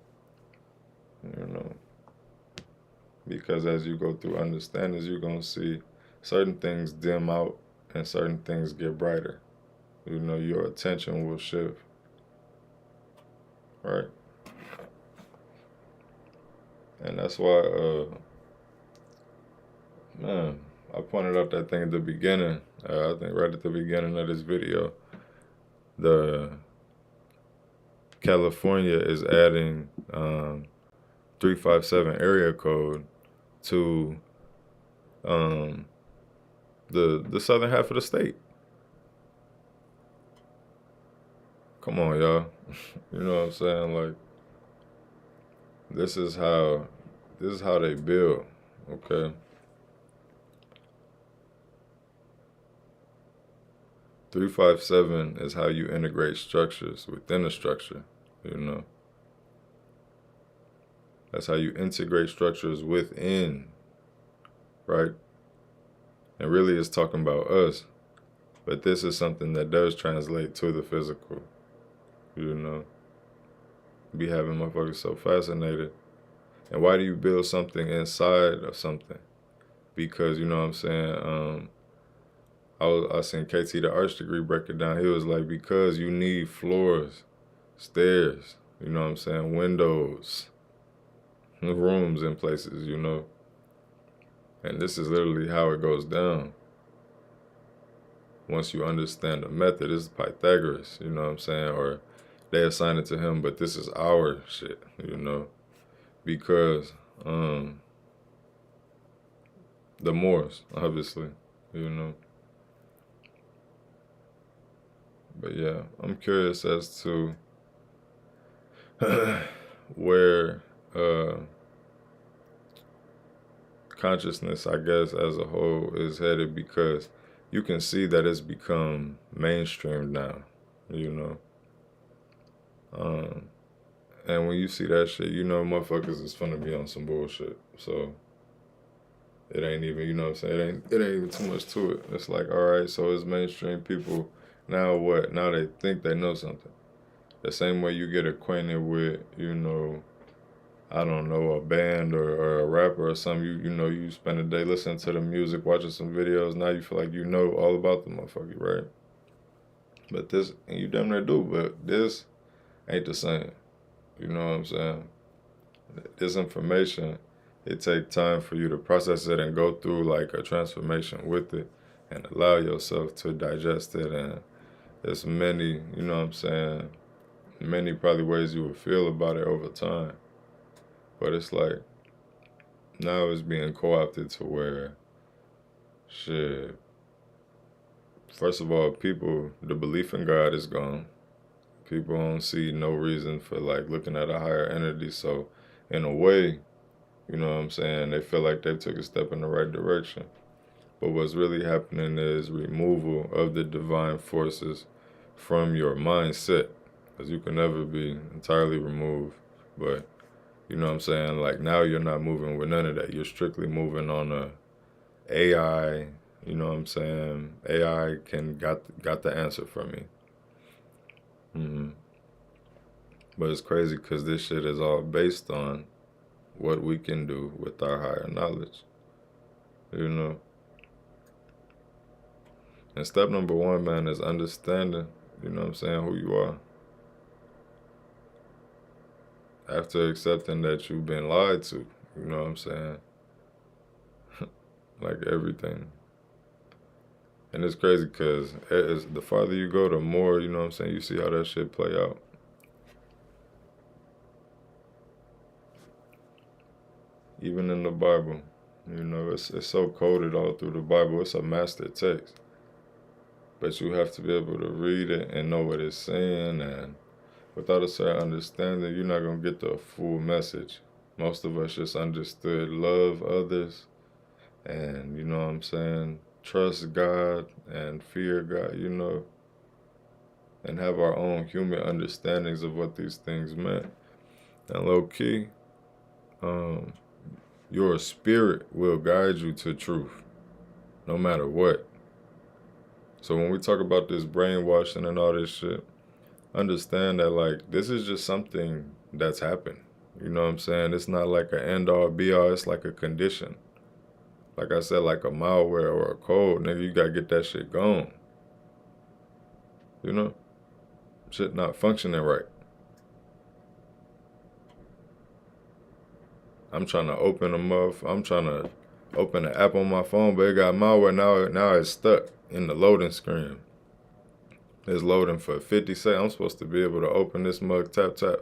you know. Because as you go through understandings, you're going to see certain things dim out and certain things get brighter. You know, your attention will shift, right? And that's why, man, I pointed out that thing at the beginning, I think right at the beginning of this video, the California is adding 357 area code to the southern half of the state. Come on, y'all. You know what I'm saying? Like, this is how they build, okay? 357 is how you integrate structures within a structure, you know? That's how you integrate structures within, right? And really it's talking about us, but this is something that does translate to the physical, you know? Be having motherfuckers so fascinated. And why do you build something inside of something? Because, you know what I'm saying, I seen KT the arts degree break it down. He was like, because you need floors, stairs, you know what I'm saying, windows, rooms in places, you know. And this is literally how it goes down. Once you understand the method, this is Pythagoras, you know what I'm saying, or they assign it to him, but this is our shit, you know, because the Moors, obviously, you know. But yeah, I'm curious as to where consciousness, I guess, as a whole is headed, because you can see that it's become mainstream now, you know. And when you see that shit, you know motherfuckers is finna be on some bullshit. So it ain't even, you know what I'm saying, it ain't even too much to it. It's like, all right, so it's mainstream people. Now what? Now they think they know something. The same way you get acquainted with, you know, I don't know, a band or a rapper or something, you know, you spend a day listening to the music, watching some videos, now you feel like you know all about the motherfucker, right? But this, and you damn near do, but this ain't the same. You know what I'm saying? This information, it takes time for you to process it and go through like a transformation with it and allow yourself to digest it. And there's many, you know what I'm saying, many probably ways you would feel about it over time. But it's like, now it's being co-opted to where, shit, first of all, people, the belief in God is gone. People don't see no reason for like looking at a higher entity. So in a way, you know what I'm saying, they feel like they took a step in the right direction. But what's really happening is removal of the divine forces from your mindset, because you can never be entirely removed. But you know what I'm saying, like now you're not moving with none of that. You're strictly moving on a AI, you know what I'm saying, AI got the answer for me. But it's crazy because this shit is all based on what we can do with our higher knowledge, you know. And step number one, man, is understanding, you know what I'm saying, who you are. After accepting that you've been lied to, you know what I'm saying, like everything. And it's crazy because the farther you go, the more, you know what I'm saying, you see how that shit play out. Even in the Bible, you know, it's so coded all through the Bible. It's a master text. But you have to be able to read it and know what it's saying. And without a certain understanding, you're not going to get the full message. Most of us just understood love others and, you know what I'm saying, trust God and fear God, you know, and have our own human understandings of what these things meant. And low key, your spirit will guide you to truth, no matter what. So when we talk about this brainwashing and all this shit, understand that, like, this is just something that's happened. You know what I'm saying? It's not like an end-all, be-all. It's like a condition. Like I said, like a malware or a code, nigga, you gotta get that shit gone. You know? Shit not functioning right. I'm trying to open I'm trying to open the app on my phone, but it got malware. Now it's stuck in the loading screen. It's loading for 50 seconds. I'm supposed to be able to open this mug, tap, tap.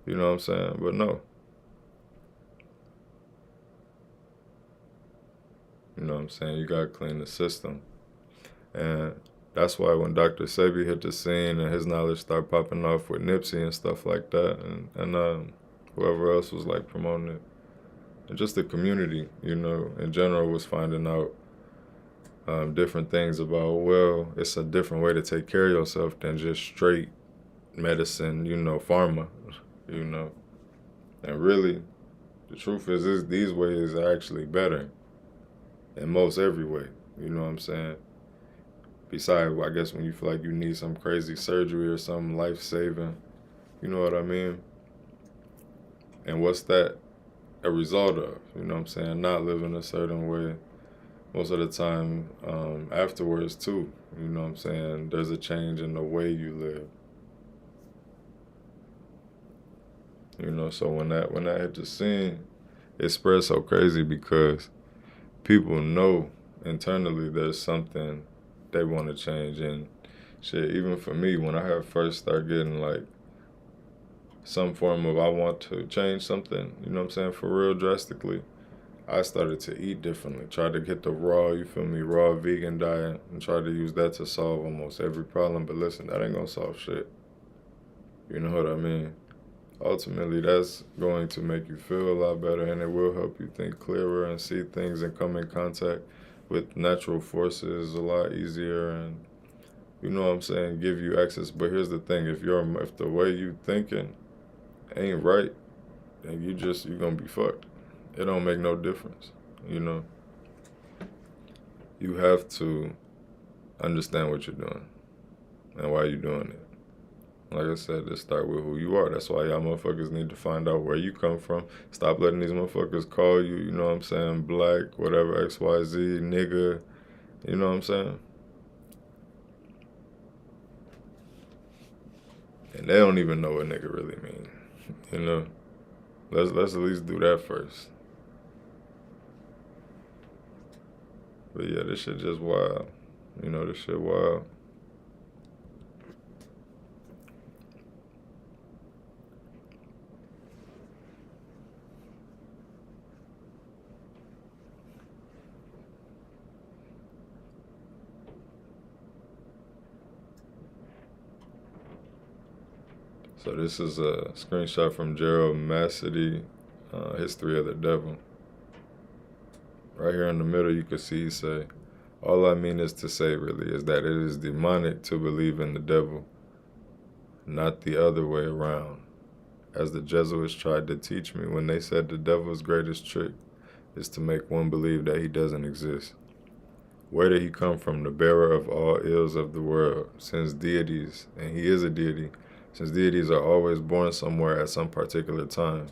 You know what I'm saying? But no. You know what I'm saying? You gotta clean the system. And that's why when Dr. Sebi hit the scene and his knowledge started popping off with Nipsey and stuff like that, and whoever else was like promoting it, and just the community, you know, in general was finding out different things about, well, it's a different way to take care of yourself than just straight medicine, you know, pharma, you know. And really, the truth is these ways are actually better in most every way, you know what I'm saying? Besides, I guess when you feel like you need some crazy surgery or something life-saving, you know what I mean? And what's that a result of? You know what I'm saying? Not living a certain way. Most of the time, afterwards too, you know what I'm saying? There's a change in the way you live. You know, so when that hit the scene, it spread so crazy because people know internally there's something they want to change. And shit, even for me, when I had first started getting like some form of I want to change something, you know what I'm saying, for real drastically, I started to eat differently. Tried to get the raw, you feel me, raw vegan diet and try to use that to solve almost every problem. But listen, that ain't gonna solve shit. You know what I mean? Ultimately, that's going to make you feel a lot better, and it will help you think clearer and see things and come in contact with natural forces a lot easier, and you know what I'm saying, give you access. But here's the thing: if the way you thinking ain't right, then you're gonna be fucked. It don't make no difference, you know. You have to understand what you're doing and why you're doing it. Like I said, just start with who you are. That's why y'all motherfuckers need to find out where you come from. Stop letting these motherfuckers call you, you know what I'm saying, black, whatever, XYZ, nigga, you know what I'm saying? And they don't even know what nigga really mean, you know? Let's at least do that first. But yeah, this shit just wild. You know, this shit wild. So this is a screenshot from Gerald Massady, History of the Devil. Right here in the middle, you can see he say, all I mean is to say, really, is that it is demonic to believe in the devil, not the other way around. As the Jesuits tried to teach me when they said the devil's greatest trick is to make one believe that he doesn't exist. Where did he come from, the bearer of all ills of the world, since deities, and he is a deity, since deities are always born somewhere at some particular time?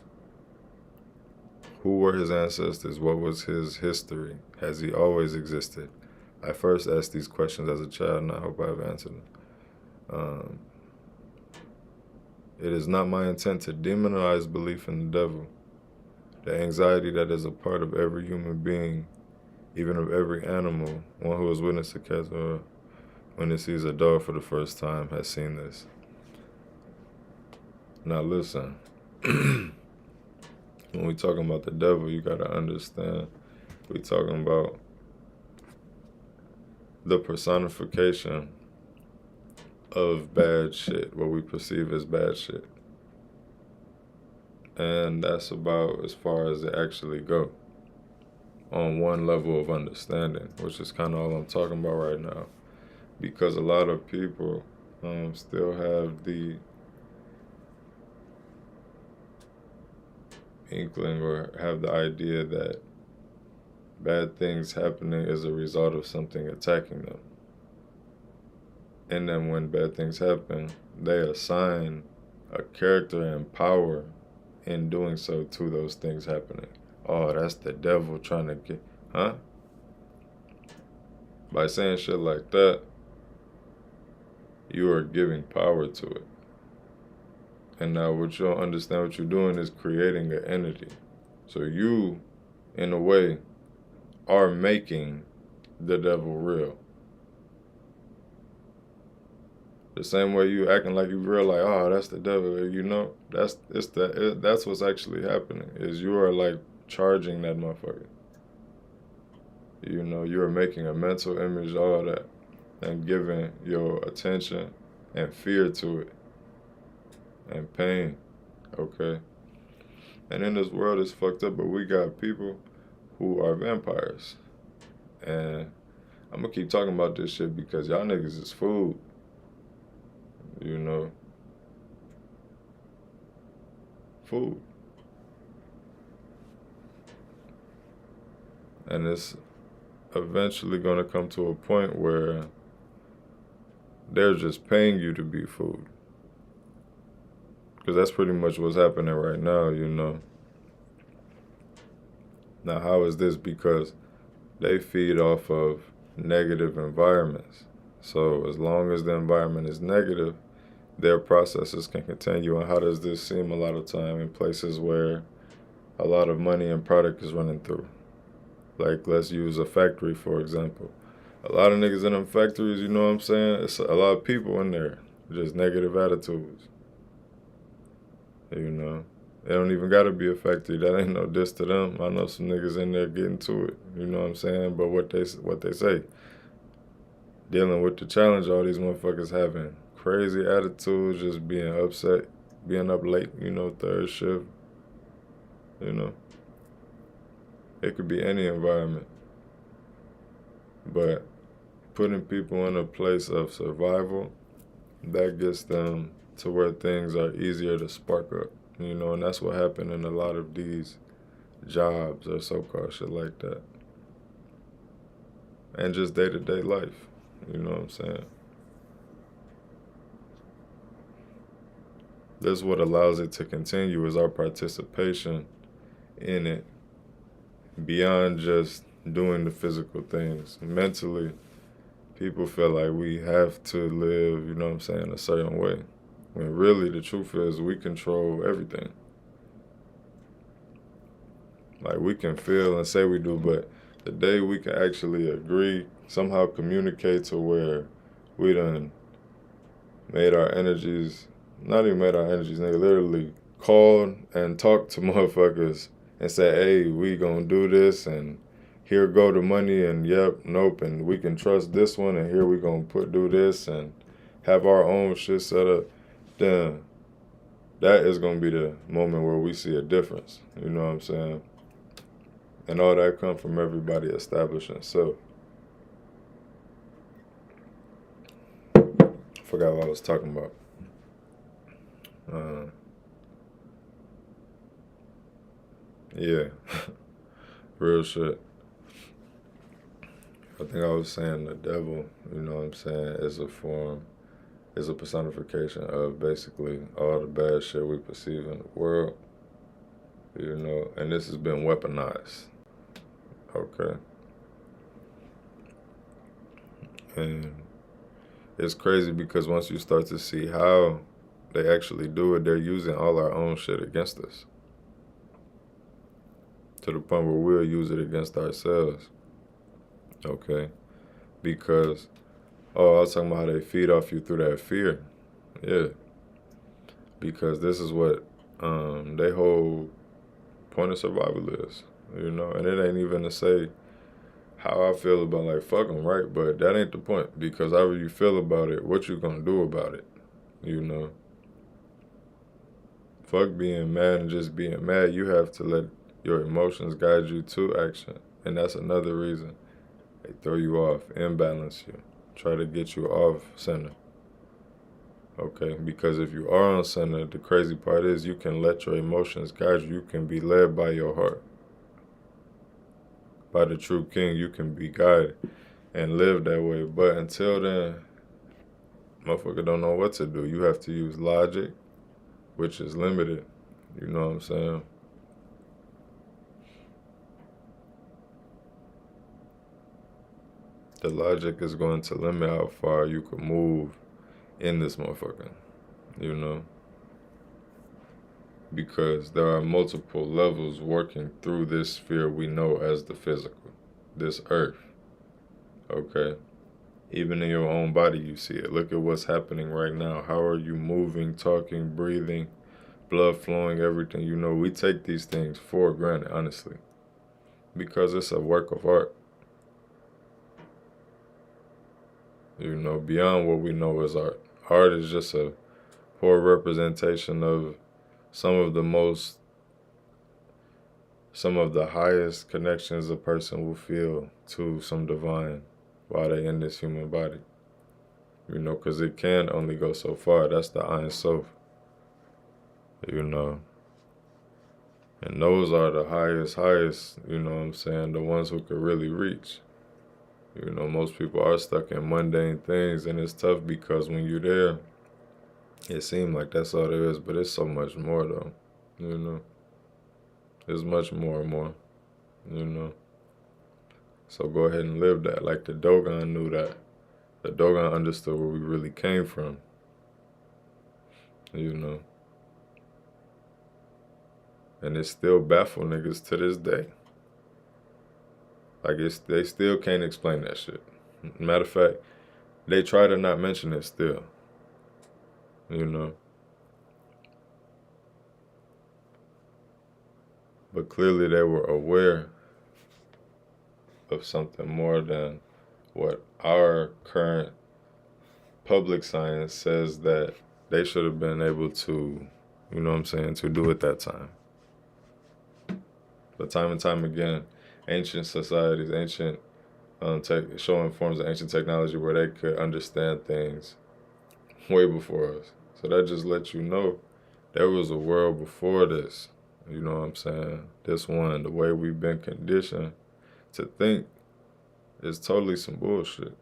Who were his ancestors? What was his history? Has he always existed? I first asked these questions as a child, and I hope I have answered them. It is not my intent to demonize belief in the devil. The anxiety that is a part of every human being, even of every animal, one who has witnessed a cat or when it sees a dog for the first time has seen this. Now listen. When we talking about the devil, you gotta understand, we talking about the personification of bad shit, what we perceive as bad shit. And that's about as far as it actually go on one level of understanding, which is kind of all I'm talking about right now. Because a lot of people still have the inkling or have the idea that bad things happening is a result of something attacking them. And then when bad things happen, they assign a character and power in doing so to those things happening. Oh, that's the devil trying to get, huh? By saying shit like that, you are giving power to it. And now what you don't understand what you're doing is creating an entity. So you, in a way, are making the devil real. The same way you acting like you real, like, oh, that's the devil, you know, that's what's actually happening, is you are like charging that motherfucker. You know, you are making a mental image, all that, and giving your attention and fear to it, and pain, okay? And in this world, it's fucked up, but we got people who are vampires. And I'm gonna keep talking about this shit because y'all niggas is food. You know, food. And it's eventually gonna come to a point where they're just paying you to be food. Because that's pretty much what's happening right now, you know. Now, how is this? Because they feed off of negative environments. So as long as the environment is negative, their processes can continue. And how does this seem a lot of time in places where a lot of money and product is running through? Like, let's use a factory, for example. A lot of niggas in them factories, you know what I'm saying? It's a lot of people in there, just negative attitudes. You know? It don't even gotta be a factory. That ain't no diss to them. I know some niggas in there getting to it. You know what I'm saying? But what they say, dealing with the challenge, all these motherfuckers having crazy attitudes, just being upset, being up late, you know, third shift, you know. It could be any environment. But putting people in a place of survival, that gets them to where things are easier to spark up, you know, and that's what happened in a lot of these jobs or so-called shit like that. And just day-to-day life, you know what I'm saying? This is what allows it to continue, is our participation in it beyond just doing the physical things. Mentally, people feel like we have to live, you know what I'm saying, a certain way. When really the truth is we control everything. Like, we can feel and say we do, but the day we can actually agree, somehow communicate to where we done made our energies, not even made our energies, nigga, literally called and talked to motherfuckers and said, hey, we gonna do this, and here go the money, and yep, nope, and we can trust this one, and here we gonna do this, and have our own shit set up, then that is gonna be the moment where we see a difference, you know what I'm saying? And all that come from everybody establishing self. Forgot what I was talking about. Yeah, real shit. I think I was saying the devil, you know what I'm saying, is a personification of basically all the bad shit we perceive in the world, you know, and this has been weaponized, okay? And it's crazy because once you start to see how they actually do it, they're using all our own shit against us. To the point where we'll use it against ourselves, okay? Because, I was talking about how they feed off you through that fear. Yeah. Because this is what their whole point of survival is, you know? And it ain't even to say how I feel about, like, fuck them, right? But that ain't the point, because however you feel about it, what you gonna do about it, you know? Fuck being mad and just being mad. You have to let your emotions guide you to action. And that's another reason they throw you off, imbalance you, try to get you off center. Okay, because if you are on center, the crazy part is you can let your emotions guide you. You can be led by your heart. By the true king, you can be guided and live that way. But until then, motherfucker don't know what to do. You have to use logic, which is limited. You know what I'm saying? The logic is going to limit how far you can move in this motherfucker, you know? Because there are multiple levels working through this sphere we know as the physical, this earth, okay? Even in your own body, you see it. Look at what's happening right now. How are you moving, talking, breathing, blood flowing, everything? You know, we take these things for granted, honestly, because it's a work of art. You know, beyond what we know as art. Art is just a poor representation of some of the highest connections a person will feel to some divine while they're in this human body. You know, because it can only go so far. That's the Ein Sof. You know. And those are the highest, you know what I'm saying, the ones who could really reach. You know, most people are stuck in mundane things, and it's tough because when you're there, it seems like that's all there is, but it's so much more, though, you know. There's much more and more, you know. So go ahead and live that. Like the Dogon knew that. The Dogon understood where we really came from, you know. And it still baffles niggas to this day. Like, they still can't explain that shit. Matter of fact, they try to not mention it still, you know. But clearly they were aware of something more than what our current public science says that they should have been able to, you know what I'm saying, to do at that time. But time and time again, ancient societies, showing forms of ancient technology where they could understand things way before us. So that just lets you know there was a world before this. You know what I'm saying? This one, the way we've been conditioned to think is totally some bullshit.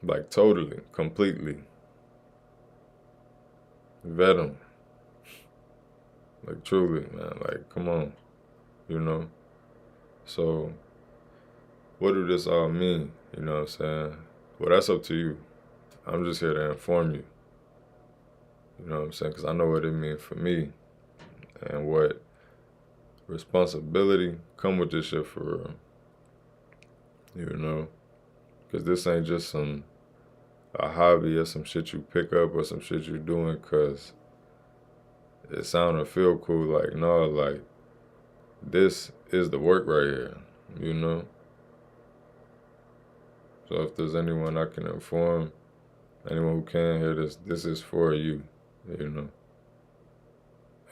Like totally, completely. Vet them. Like truly, man. Like, come on. You know? So, what do this all mean? You know what I'm saying? Well, that's up to you. I'm just here to inform you. You know what I'm saying? Because I know what it means for me. And what responsibility come with this shit for real. You know? Because this ain't just a hobby or some shit you pick up or some shit you're doing because it sound or feel cool. Like, no, like, this is the work right here, you know? So if there's anyone I can inform, anyone who can hear this is for you, you know?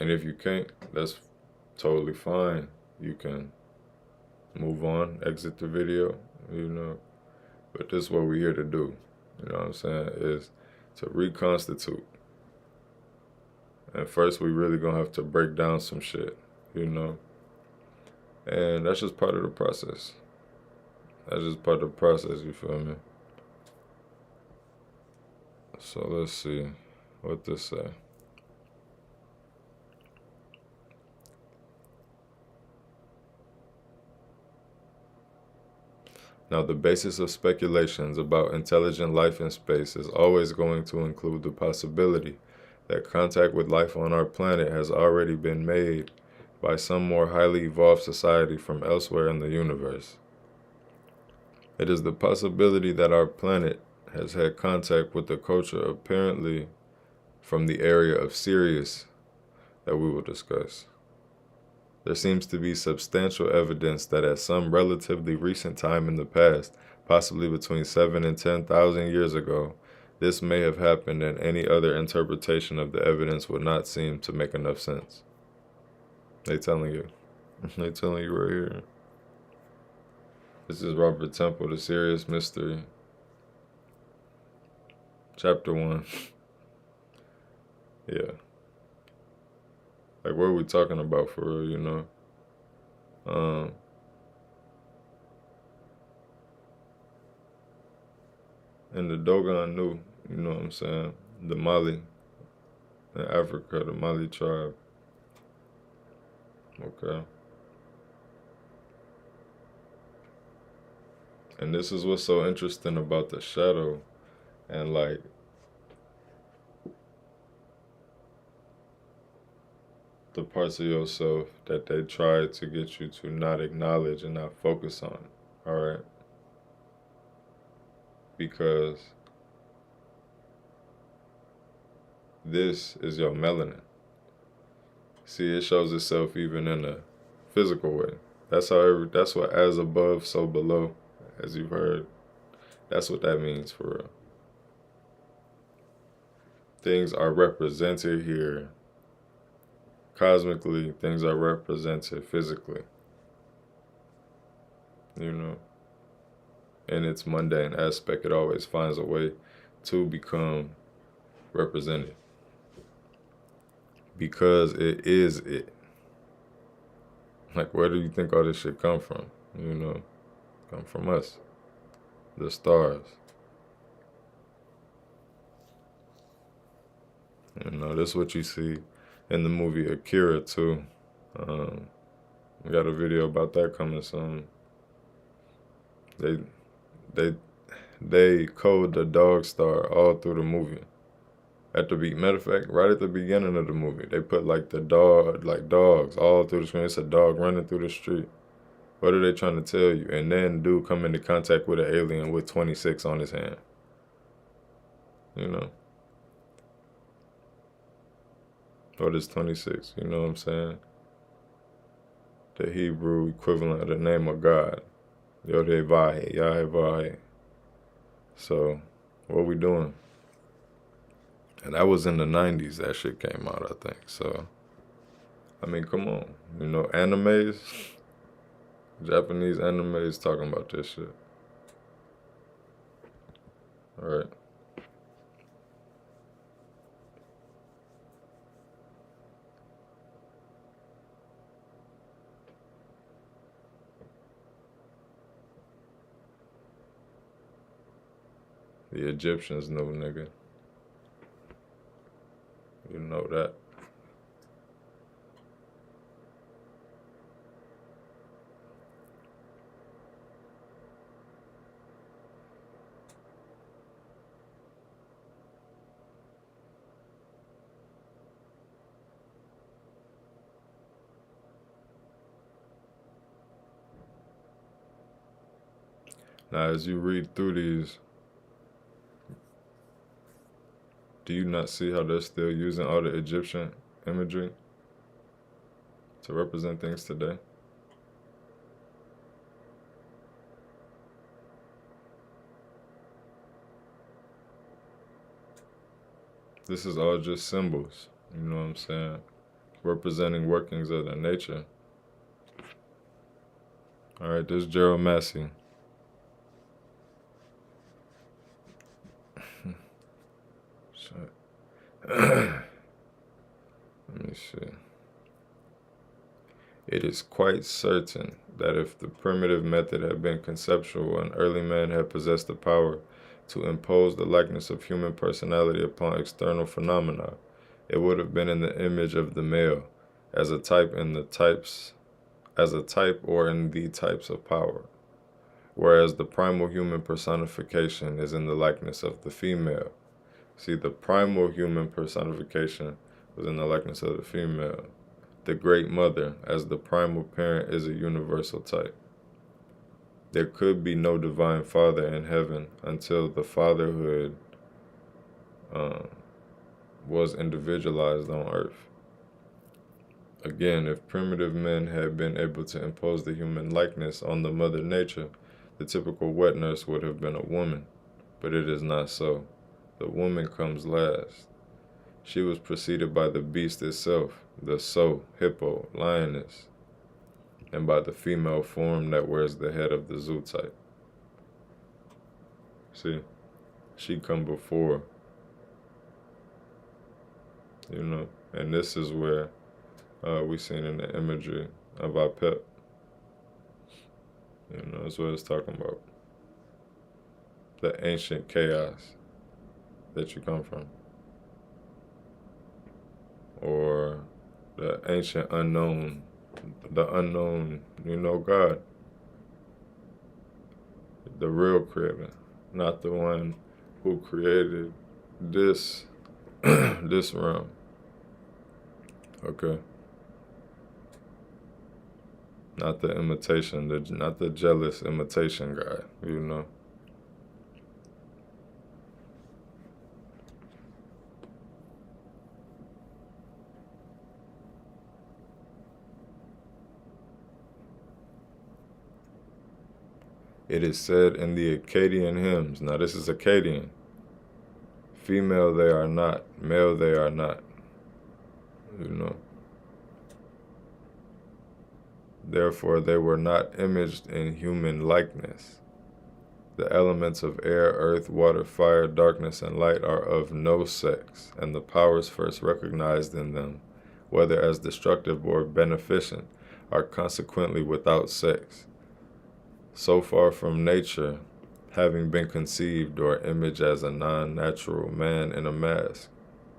And if you can't, that's totally fine. You can move on, exit the video, you know? But this is what we're here to do, you know what I'm saying, is to reconstitute. And first, we really gonna have to break down some shit, you know? And that's just part of the process. That's just part of the process, you feel me? So let's see what this say. Now, the basis of speculations about intelligent life in space is always going to include the possibility that contact with life on our planet has already been made by some more highly evolved society from elsewhere in the universe. It is the possibility that our planet has had contact with the culture apparently from the area of Sirius that we will discuss. There seems to be substantial evidence that at some relatively recent time in the past, possibly between 7 and 10,000 years ago, this may have happened, and any other interpretation of the evidence would not seem to make enough sense. They telling you. They telling you right here. This is Robert Temple, The Serious Mystery. Chapter 1. Yeah. Like, what are we talking about for real, you know? And the Dogon knew, you know what I'm saying? The Mali, in Africa, the Mali tribe. Okay. And this is what's so interesting about the shadow and like the parts of yourself that they try to get you to not acknowledge and not focus on, all right? because this is your melanin. See, it shows itself even in a physical way. That's what as above, so below, as you've heard. That's what that means for real. Things are represented here. Cosmically, things are represented physically. You know? In its mundane aspect, it always finds a way to become represented. Because it is it. Like, where do you think all this shit come from? You know? Come from us. The stars. You know, that's what you see in the movie Akira too. We got a video about that coming soon. They code the dog star all through the movie. Matter of fact, right at the beginning of the movie, they put like dogs all through the screen. It's a dog running through the street. What are they trying to tell you? And then dude come into contact with an alien with 26 on his hand. You know? What is 26? You know what I'm saying? The Hebrew equivalent of the name of God. Yod-Heh-Vah-Heh, Yah-Heh-Vah-Heh. So, what we doing? And that was in the 90s that shit came out, I think. So, I mean, come on. You know, animes, Japanese animes talking about this shit. All right. The Egyptians know, nigga. You know that. Now, as you read through these, do you not see how they're still using all the Egyptian imagery to represent things today? This is all just symbols, you know what I'm saying? Representing workings of the nature. All right, this is Gerald Massey. Let me see. It is quite certain that if the primitive method had been conceptual and early man had possessed the power to impose the likeness of human personality upon external phenomena, it would have been in the image of the male, as a type or in the types of power, whereas the primal human personification is in the likeness of the female. See, the primal human personification was in the likeness of the female. The Great Mother, as the primal parent, is a universal type. There could be no divine father in heaven until the fatherhood was individualized on earth. Again, if primitive men had been able to impose the human likeness on the mother nature, the typical wet nurse would have been a woman, but it is not so. The woman comes last. She was preceded by the beast itself, the sow, hippo, lioness, and by the female form that wears the head of the zoo type. See, she come before, you know, and this is where we seen in the imagery of our pet. You know, that's what it's talking about. The ancient chaos that you come from. Or the ancient unknown, you know, God. The real creator, not the one who created this, this realm. Okay. Not the imitation, not the jealous imitation God, you know. It is said in the Akkadian hymns. Now this is Akkadian. Female they are not, male they are not. You know. Therefore they were not imaged in human likeness. The elements of air, earth, water, fire, darkness, and light are of no sex, and the powers first recognized in them, whether as destructive or beneficent, are consequently without sex. So far from nature, having been conceived or imaged as a non-natural man in a mask,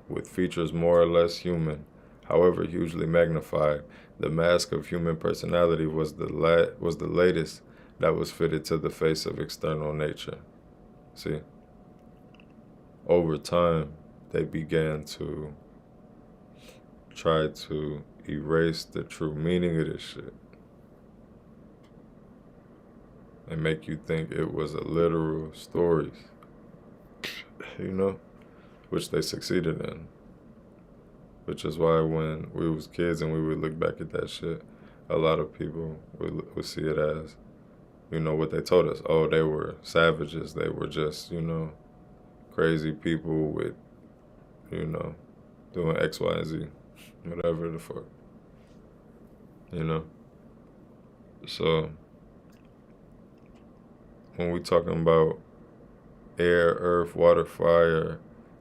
with features more or less human, however hugely magnified, the mask of human personality was the latest that was fitted to the face of external nature. See? Over time, they began to try to erase the true meaning of this shit and make you think it was a literal stories, you know, which they succeeded in. Which is why when we was kids and we would look back at that shit, a lot of people would see it as, you know, what they told us. Oh, they were savages. They were just, you know, crazy people with, you know, doing X, Y, and Z, whatever the fuck, you know. So when we talking about air, earth, water, fire,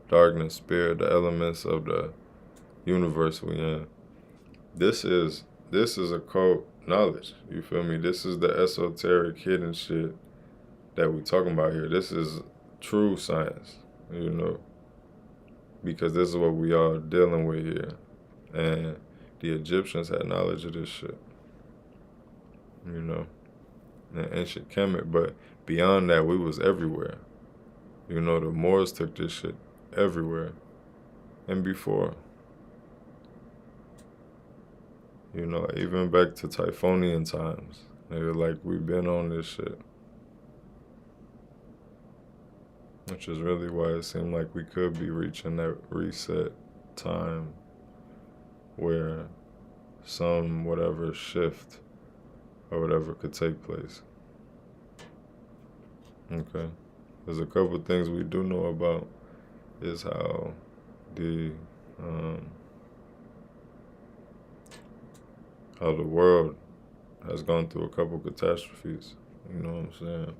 darkness, spirit, the elements of the universe we in, this is occult knowledge. You feel me? This is the esoteric hidden shit that we talking about here. This is true science, you know, because this is what we are dealing with here. And the Egyptians had knowledge of this shit, you know, and ancient Kemet. But beyond that, we was everywhere. You know, the Moors took this shit everywhere and before. You know, even back to Typhonian times, they were like, we've been on this shit. Which is really why it seemed like we could be reaching that reset time where some whatever shift or whatever could take place. Okay. There's a couple of things we do know about is how the world has gone through a couple catastrophes. You know what I'm saying?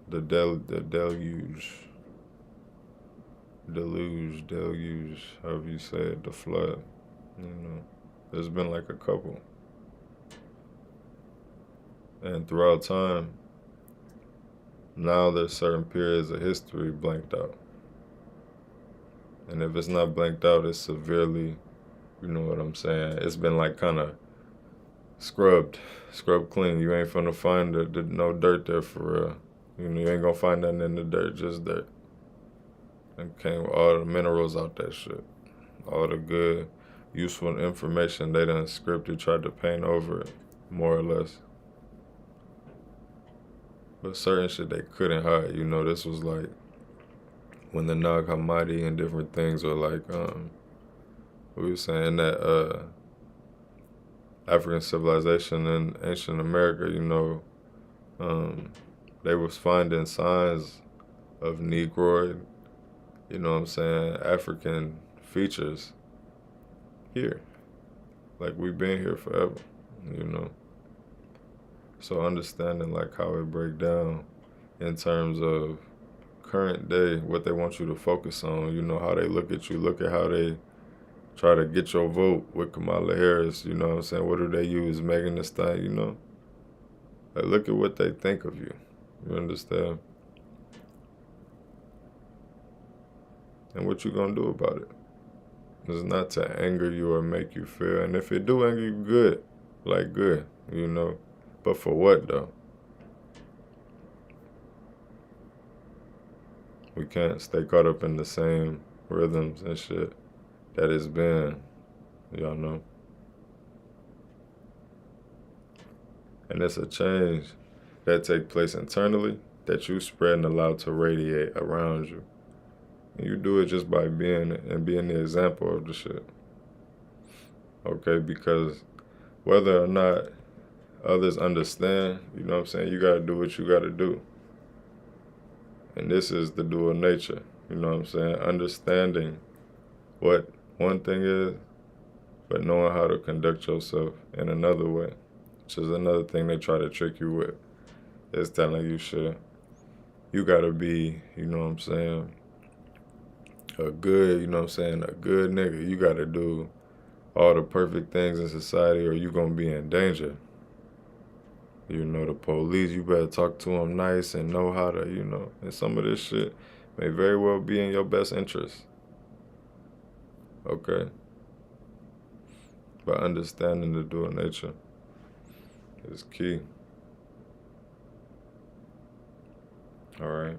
The deluge, however you say it, the flood. You know, there's been like a couple. And throughout time, now there's certain periods of history blanked out. And if it's not blanked out, it's severely, you know what I'm saying? It's been like kind of scrubbed clean. You ain't finna find no dirt there for real. You know, you ain't gonna find nothing in the dirt, just dirt. And came all the minerals out that shit. All the good, useful information they done scripted, tried to paint over it, more or less. But certain shit they couldn't hide. You know, this was like when the Nag Hammadi and different things were like, we were saying that African civilization in ancient America, you know, they was finding signs of Negroid, you know what I'm saying, African features here. Like we've been here forever, you know. So understanding like how it break down in terms of current day, what they want you to focus on, you know, how they look at you, look at how they try to get your vote with Kamala Harris, you know what I'm saying? What do they use? Megan Thee Stallion, you know? Like, look at what they think of you. You understand? And what you gonna do about it? It's not to anger you or make you feel. And if it do anger you, good. Like, good, you know? But for what, though? We can't stay caught up in the same rhythms and shit that it's been, y'all know. And it's a change that take place internally that you spread and allow to radiate around you. And you do it just by being the example of the shit. Okay, because whether or not others understand, you know what I'm saying, you gotta do what you gotta do. And this is the dual nature, you know what I'm saying, understanding what one thing is, but knowing how to conduct yourself in another way, which is another thing they try to trick you with, is telling you shit. You gotta be, you know what I'm saying, a good, you know what I'm saying, a good nigga. You gotta do all the perfect things in society or you gonna be in danger. You know, the police, you better talk to them nice and know how to, you know, and some of this shit may very well be in your best interest. Okay? But understanding the dual nature is key. All right?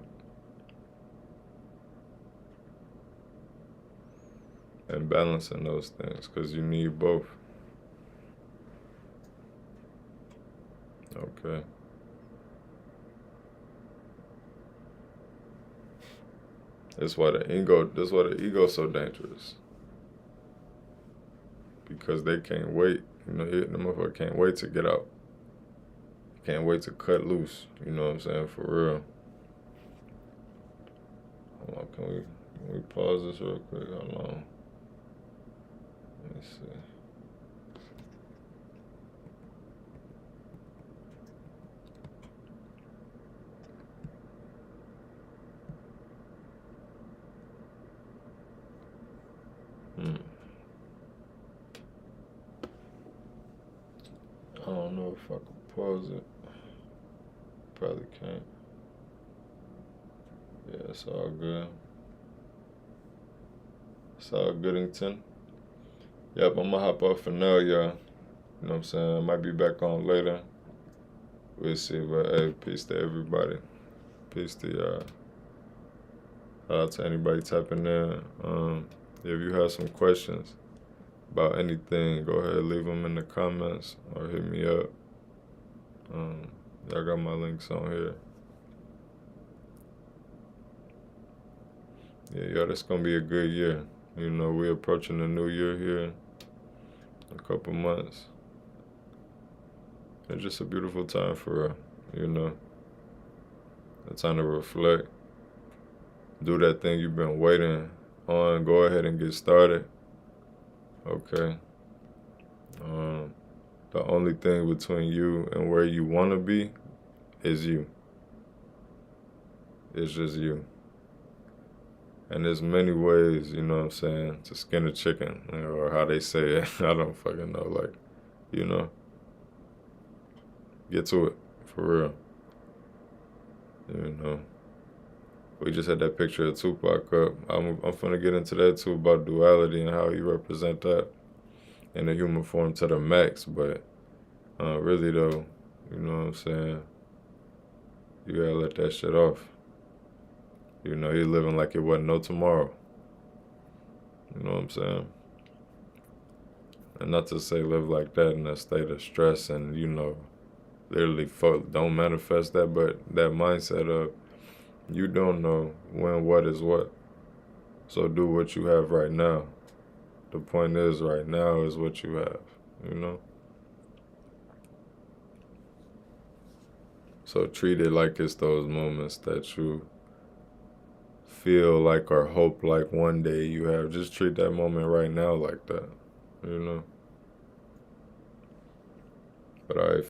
And balancing those things, because you need both. Okay. That's why the ego's so dangerous. Because they can't wait. You know, the motherfucker can't wait to get out. Can't wait to cut loose. You know what I'm saying? For real. Hold on, can we pause this real quick? Hold on. Let me see. I don't know if I can pause it. Probably can't. Yeah, it's all good. It's all Goodington. Yep, I'm gonna hop off for now, y'all. You know what I'm saying? I might be back on later. We'll see, but hey, peace to everybody. Peace to y'all. Shout out to anybody tapping in. If you have some questions about anything, go ahead, leave them in the comments or hit me up. Y'all got my links on here. Yeah, y'all, that's gonna be a good year. You know, we're approaching the new year here in a couple months. It's just a beautiful time for real, you know. A time to reflect. Do that thing you've been waiting on. Go ahead and get started. Okay. The only thing between you and where you want to be is you. It's just you. And there's many ways, you know what I'm saying, to skin a chicken, you know, or how they say it. I don't fucking know, like, you know. Get to it, for real. You know. We just had that picture of Tupac up. I'm finna get into that too, about duality and how you represent that in the human form to the max. But really though, you know what I'm saying, you gotta let that shit off. You know, you're living like it wasn't no tomorrow. You know what I'm saying? And not to say live like that in a state of stress and, you know, literally don't manifest that, but that mindset of you don't know when what is what. So do what you have right now. The point is right now is what you have, you know? So treat it like it's those moments that you feel like or hope like one day you have. Just treat that moment right now like that, you know? But all right.